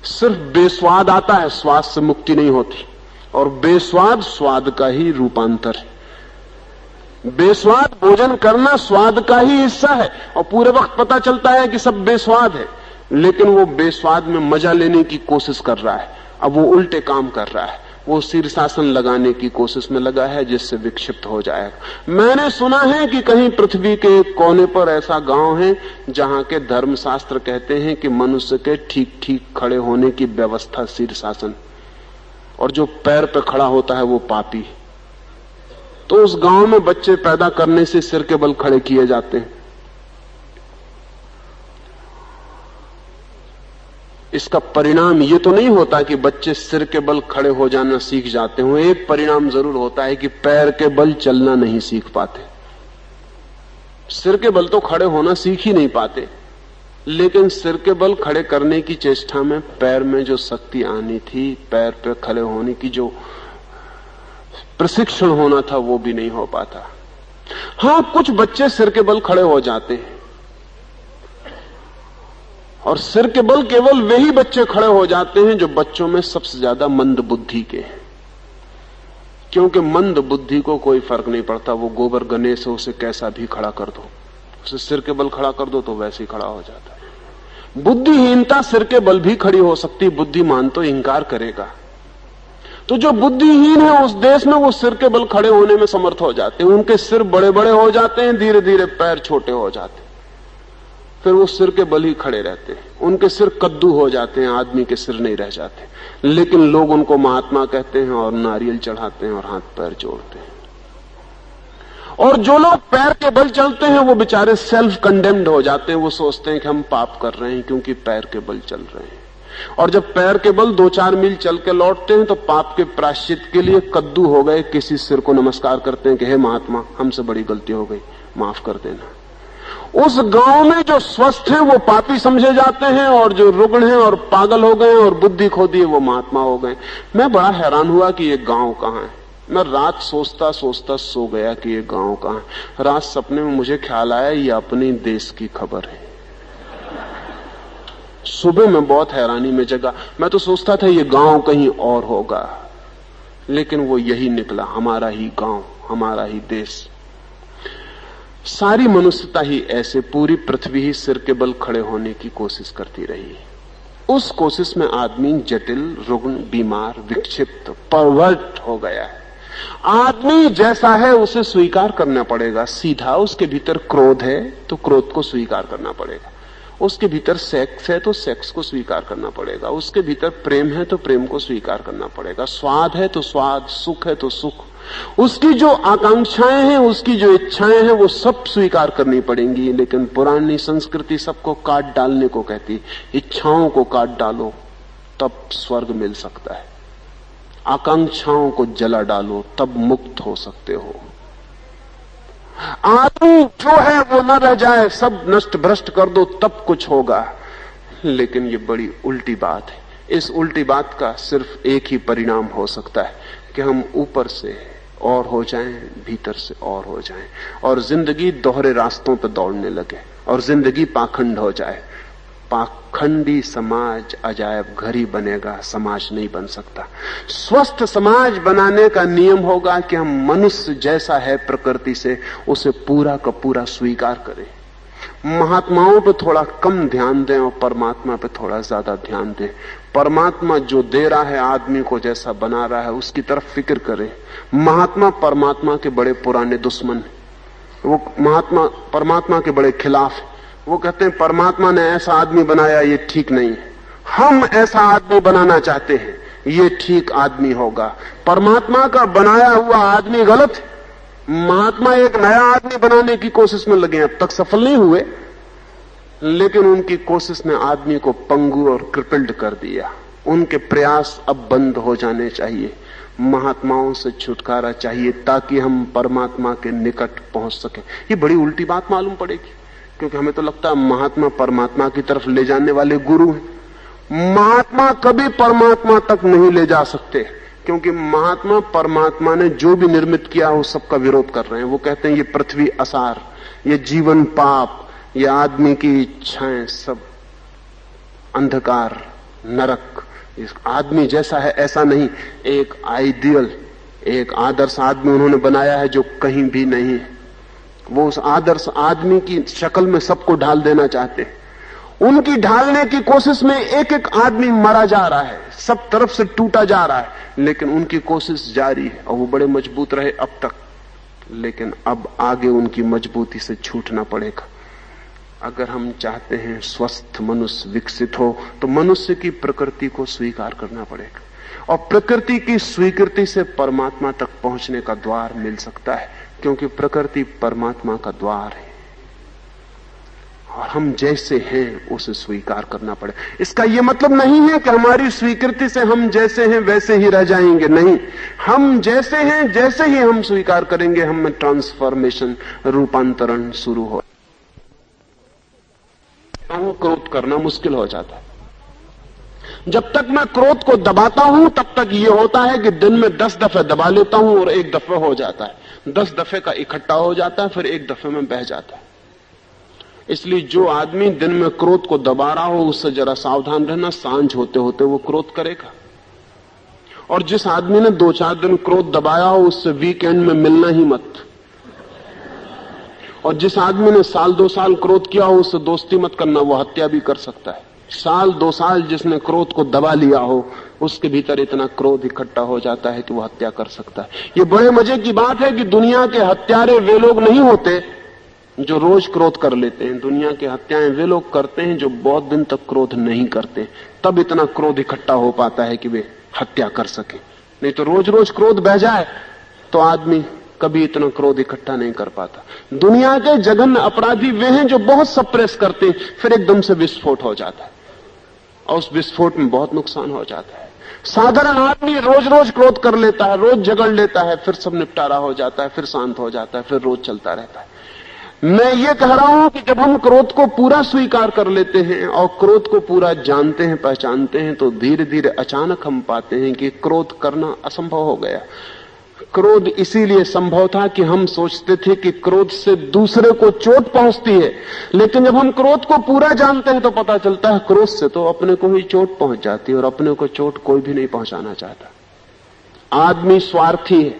सिर्फ बेस्वाद आता है, स्वाद से मुक्ति नहीं होती। और बेस्वाद स्वाद का ही रूपांतर है। बेस्वाद भोजन करना स्वाद का ही हिस्सा है, और पूरे वक्त पता चलता है कि सब बेस्वाद है, लेकिन वो बेस्वाद में मजा लेने की कोशिश कर रहा है। अब वो उल्टे काम कर रहा है, वो शीर्षासन लगाने की कोशिश में लगा है जिससे विक्षिप्त हो जाएगा। मैंने सुना है कि कहीं पृथ्वी के एक कोने पर ऐसा गांव है जहां के धर्मशास्त्र कहते हैं कि मनुष्य के ठीक ठीक खड़े होने की व्यवस्था शीर्षासन, और जो पैर पे खड़ा होता है वो पापी। तो उस गांव में बच्चे पैदा करने से सिर के बल खड़े किए जाते हैं। इसका परिणाम ये तो नहीं होता कि बच्चे सिर के बल खड़े हो जाना सीख जाते हों। एक परिणाम जरूर होता है कि पैर के बल चलना नहीं सीख पाते। सिर के बल तो खड़े होना सीख ही नहीं पाते, लेकिन सिर के बल खड़े करने की चेष्टा में पैर में जो शक्ति आनी थी, पैर पे खड़े होने की जो प्रशिक्षण होना था, वो भी नहीं हो पाता। हां, कुछ बच्चे सिर के बल खड़े हो जाते हैं, और सिर के बल केवल वही बच्चे खड़े हो जाते हैं जो बच्चों में सबसे ज्यादा मंद बुद्धि के हैं। क्योंकि मंद बुद्धि को कोई फर्क नहीं पड़ता, वो गोबर गणेश से उसे कैसा भी खड़ा कर दो, उसे सिर के बल खड़ा कर दो तो वैसे ही खड़ा हो जाता है। बुद्धिहीनता सिर के बल भी खड़ी हो सकती, बुद्धिमान तो इंकार करेगा। तो जो बुद्धिहीन है उस देश में वो सिर के बल खड़े होने में समर्थ हो जाते हैं। उनके सिर बड़े बड़े हो जाते हैं, धीरे धीरे पैर छोटे हो जाते हैं, फिर वो सिर के बल ही खड़े रहते हैं। उनके सिर कद्दू हो जाते हैं, आदमी के सिर नहीं रह जाते। लेकिन लोग उनको महात्मा कहते हैं और नारियल चढ़ाते हैं और हाथ पैर जोड़ते हैं। और जो लोग पैर के बल चलते हैं वो बेचारे सेल्फ कंडेम्ड हो जाते हैं। वो सोचते हैं कि हम पाप कर रहे हैं क्योंकि पैर के बल चल रहे हैं। और जब पैर के बल 2-4 मील चल के लौटते हैं तो पाप के प्रायश्चित के लिए कद्दू हो गए किसी सिर को नमस्कार करते हैं कि हे महात्मा, हमसे बड़ी गलती हो गई, माफ कर देना। उस गांव में जो स्वस्थ हैं वो पापी समझे जाते हैं, और जो रुग्ण हैं और पागल हो गए और बुद्धि खो दी वो महात्मा हो गए। मैं बड़ा हैरान हुआ कि ये गांव कहाँ है। मैं रात सोचता सोचता सो गया कि ये गांव कहाँ है। रात सपने में मुझे ख्याल आया ये अपने देश की खबर है। सुबह में बहुत हैरानी में जगा। मैं तो सोचता था ये गांव कहीं और होगा, लेकिन वो यही निकला, हमारा ही गांव, हमारा ही देश। सारी मनुष्यता ही ऐसे, पूरी पृथ्वी ही सिर के बल खड़े होने की कोशिश करती रही। उस कोशिश में आदमी जटिल, रुग्ण, बीमार, विक्षिप्त, परवर्ट हो गया है। आदमी जैसा है उसे स्वीकार करना पड़ेगा। सीधा उसके भीतर क्रोध है तो क्रोध को स्वीकार करना पड़ेगा, उसके भीतर सेक्स है तो सेक्स को स्वीकार करना पड़ेगा, उसके भीतर प्रेम है तो प्रेम को स्वीकार करना पड़ेगा, स्वाद है तो स्वाद, सुख है तो सुख। उसकी जो आकांक्षाएं हैं, उसकी जो इच्छाएं हैं, वो सब स्वीकार करनी पड़ेंगी। लेकिन पुरानी संस्कृति सबको काट डालने को कहती, इच्छाओं को काट डालो तब स्वर्ग मिल सकता है, आकांक्षाओं को जला डालो तब मुक्त हो सकते हो। आदमी जो है वो न रह जाए, सब नष्ट भ्रष्ट कर दो तब कुछ होगा। लेकिन ये बड़ी उल्टी बात है। इस उल्टी बात का सिर्फ एक ही परिणाम हो सकता है कि हम ऊपर से और हो जाएं, भीतर से और हो जाएं, और जिंदगी दोहरे रास्तों पर दौड़ने लगे, और जिंदगी पाखंड हो जाए। पाखंडी समाज अजायब घर ही बनेगा, समाज नहीं बन सकता। स्वस्थ समाज बनाने का नियम होगा कि हम मनुष्य जैसा है प्रकृति से उसे पूरा का पूरा स्वीकार करें। महात्माओं पे थोड़ा कम ध्यान दें और परमात्मा पे थोड़ा ज्यादा ध्यान दें। परमात्मा जो दे रहा है, आदमी को जैसा बना रहा है, उसकी तरफ फिक्र करें। महात्मा परमात्मा के बड़े पुराने दुश्मन हैं। वो महात्मा परमात्मा के बड़े खिलाफ है। वो कहते हैं परमात्मा ने ऐसा आदमी बनाया, ये ठीक नहीं है, हम ऐसा आदमी बनाना चाहते हैं ये ठीक आदमी होगा। परमात्मा का बनाया हुआ आदमी गलत है। महात्मा एक नया आदमी बनाने की कोशिश में लगे, अब तक सफल नहीं हुए, लेकिन उनकी कोशिश ने आदमी को पंगु और क्रिपल्ड कर दिया। उनके प्रयास अब बंद हो जाने चाहिए। महात्माओं से छुटकारा चाहिए ताकि हम परमात्मा के निकट पहुंच सकें। ये बड़ी उल्टी बात मालूम पड़ेगी, क्योंकि हमें तो लगता है महात्मा परमात्मा की तरफ ले जाने वाले गुरु हैं। महात्मा कभी परमात्मा तक नहीं ले जा सकते, क्योंकि महात्मा परमात्मा ने जो भी निर्मित किया हो सबका विरोध कर रहे हैं। वो कहते हैं ये पृथ्वी असार, ये जीवन पाप, ये आदमी की इच्छाएं सब अंधकार, नरक। इस आदमी जैसा है ऐसा नहीं, एक आइडियल, एक आदर्श आदमी उन्होंने बनाया है जो कहीं भी नहीं है। वो उस आदर्श आदमी की शक्ल में सबको ढाल देना चाहते हैं। उनकी ढालने की कोशिश में एक एक आदमी मरा जा रहा है, सब तरफ से टूटा जा रहा है, लेकिन उनकी कोशिश जारी है और वो बड़े मजबूत रहे अब तक। लेकिन अब आगे उनकी मजबूती से छूटना पड़ेगा। अगर हम चाहते हैं स्वस्थ मनुष्य विकसित हो, तो मनुष्य की प्रकृति को स्वीकार करना पड़ेगा, और प्रकृति की स्वीकृति से परमात्मा तक पहुंचने का द्वार मिल सकता है, क्योंकि प्रकृति परमात्मा का द्वार है। और हम जैसे हैं उसे स्वीकार करना पड़े। इसका यह मतलब नहीं है कि हमारी स्वीकृति से हम जैसे हैं वैसे ही रह जाएंगे, नहीं। हम जैसे हैं जैसे ही हम स्वीकार करेंगे, हम में ट्रांसफॉर्मेशन, रूपांतरण शुरू हो। क्रोध करना मुश्किल हो जाता है। जब तक मैं क्रोध को दबाता हूं तब तक यह होता है कि दिन में 10 दफे दबा लेता हूं और एक दफे हो जाता है। 10 दफे का इकट्ठा हो जाता है, फिर एक दफे में बह जाता है। इसलिए जो आदमी दिन में क्रोध को दबा रहा हो उससे जरा सावधान रहना, सांझ होते होते वो क्रोध करेगा। और जिस आदमी ने 2-4 दिन क्रोध दबाया हो उससे वीकेंड में मिलना ही मत। और जिस आदमी ने 1-2 साल क्रोध किया हो उससे दोस्ती मत करना, वो हत्या भी कर सकता है। 1-2 साल जिसने क्रोध को दबा लिया हो उसके भीतर इतना क्रोध इकट्ठा हो जाता है कि वो हत्या कर सकता है। ये बड़े मजे की बात है कि दुनिया के हत्यारे वे लोग नहीं होते जो रोज क्रोध कर लेते हैं। दुनिया के हत्याएं वे लोग करते हैं जो बहुत दिन तक क्रोध नहीं करते, तब इतना क्रोध इकट्ठा हो पाता है कि वे हत्या कर सके। नहीं तो रोज रोज क्रोध बह जाए तो आदमी कभी इतना क्रोध इकट्ठा नहीं कर पाता। दुनिया के जघन्य अपराधी वे हैं जो बहुत सप्रेस करते हैं, फिर एकदम से विस्फोट हो जाता है और उस विस्फोट में बहुत नुकसान हो जाता है। साधारण आदमी रोज रोज क्रोध कर लेता है, रोज झगड़ लेता है, फिर सब निपटारा हो जाता है, फिर शांत हो जाता है, फिर रोज चलता रहता है। मैं ये कह रहा हूं कि जब हम क्रोध को पूरा स्वीकार कर लेते हैं और क्रोध को पूरा जानते हैं, पहचानते हैं, तो धीरे धीरे अचानक हम पाते हैं कि क्रोध करना असंभव हो गया। क्रोध इसीलिए संभव था कि हम सोचते थे कि क्रोध से दूसरे को चोट पहुंचती है, लेकिन जब हम क्रोध को पूरा जानते हैं तो पता चलता है क्रोध से तो अपने को ही चोट पहुंच जाती है, और अपने को चोट कोई भी नहीं पहुंचाना चाहता। आदमी स्वार्थी है,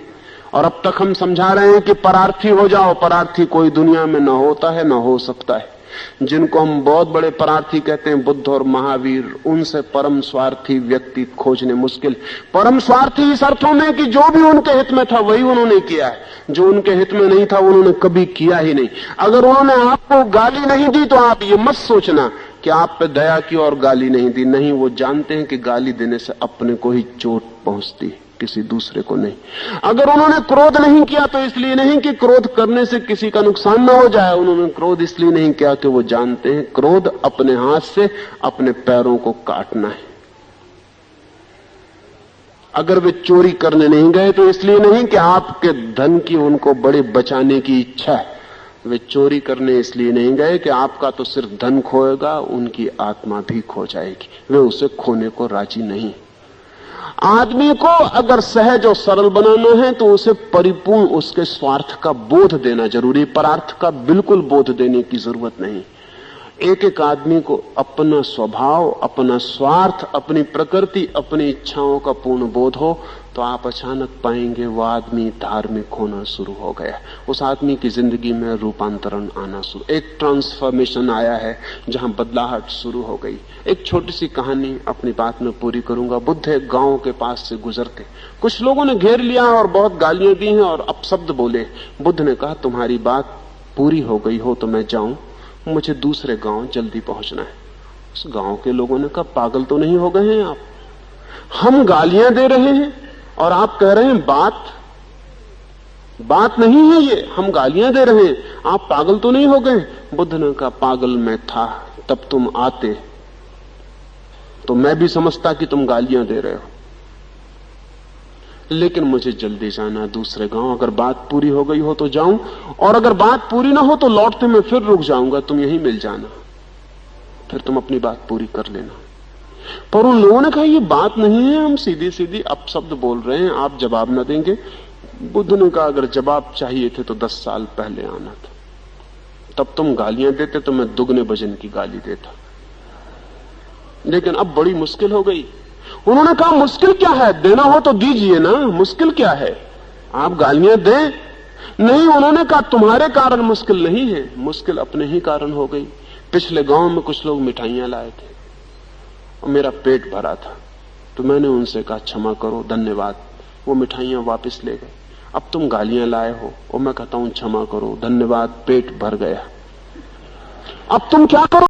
और अब तक हम समझा रहे हैं कि परार्थी हो जाओ। परार्थी कोई दुनिया में न होता है, न हो सकता है। जिनको हम बहुत बड़े परार्थी कहते हैं, बुद्ध और महावीर, उनसे परम स्वार्थी व्यक्ति खोजने मुश्किल। परम स्वार्थी इस अर्थों में कि जो भी उनके हित में था वही उन्होंने किया है, जो उनके हित में नहीं था उन्होंने कभी किया ही नहीं। अगर उन्होंने आपको गाली नहीं दी तो आप ये मत सोचना कि आप पे दया की और गाली नहीं दी। नहीं, वो जानते हैं कि गाली देने से अपने को ही चोट पहुंचती है, किसी दूसरे को नहीं। अगर उन्होंने क्रोध नहीं किया तो इसलिए नहीं कि क्रोध करने से किसी का नुकसान न हो जाए, उन्होंने क्रोध इसलिए नहीं किया कि वो जानते हैं क्रोध अपने हाथ से अपने पैरों को काटना है। अगर वे चोरी करने नहीं गए तो इसलिए नहीं कि आपके धन की उनको बड़े बचाने की इच्छा है। वे चोरी करने इसलिए नहीं गए कि आपका तो सिर्फ धन खोएगा, उनकी आत्मा भी खो जाएगी। वे उसे खोने को राजी नहीं। आदमी को अगर सहज और सरल बनाना है तो उसे परिपूर्ण उसके स्वार्थ का बोध देना जरूरी, परार्थ का बिल्कुल बोध देने की जरूरत नहीं। एक एक आदमी को अपना स्वभाव, अपना स्वार्थ, अपनी प्रकृति, अपनी इच्छाओं का पूर्ण बोध हो तो आप अचानक पाएंगे वो आदमी धार्मिक होना शुरू हो गया। उस आदमी की जिंदगी में रूपांतरण आना शुरू, एक ट्रांसफॉर्मेशन आया है जहां बदलाहट शुरू हो गई। एक छोटी सी कहानी अपनी बात में पूरी करूंगा। बुद्ध एक गांव के पास से गुजरते, कुछ लोगों ने घेर लिया और बहुत गालियां दी हैं और अपशब्द बोले। बुद्ध ने कहा, तुम्हारी बात पूरी हो गई हो तो मैं जाऊं, मुझे दूसरे गांव जल्दी पहुंचना है। उस गांव के लोगों ने कहा, पागल तो नहीं हो गए हैं आप? हम गालियां दे रहे हैं और आप कह रहे हैं बात नहीं है ये, हम गालियां दे रहे हैं, आप पागल तो नहीं हो गए? बुद्ध ने कहा, पागल मैं था तब तुम आते तो मैं भी समझता कि तुम गालियां दे रहे हो, लेकिन मुझे जल्दी जाना दूसरे गांव। अगर बात पूरी हो गई हो तो जाऊं, और अगर बात पूरी ना हो तो लौटते मैं फिर रुक जाऊंगा, तुम यहीं मिल जाना, फिर तुम अपनी बात पूरी कर लेना। पर उन लोगों ने कहा, ये बात नहीं है, हम सीधी सीधी अपशब्द बोल रहे हैं, आप जवाब न देंगे। बुद्ध ने कहा, अगर जवाब चाहिए थे तो 10 साल पहले आना था, तब तुम गालियां देते तो मैं दुगने वजन की गाली देता, लेकिन अब बड़ी मुश्किल हो गई। उन्होंने कहा, मुश्किल क्या है, देना हो तो दीजिए ना, मुश्किल क्या है, आप गालियां दें। नहीं, उन्होंने कहा, तुम्हारे कारण मुश्किल नहीं है, मुश्किल अपने ही कारण हो गई। पिछले गांव में कुछ लोग मिठाइयां लाए थे और मेरा पेट भरा था, तो मैंने उनसे कहा, क्षमा करो, धन्यवाद, वो मिठाइयां वापस ले गए। अब तुम गालियां लाए हो और मैं कहता हूं क्षमा करो, धन्यवाद, पेट भर गया, अब तुम क्या करो?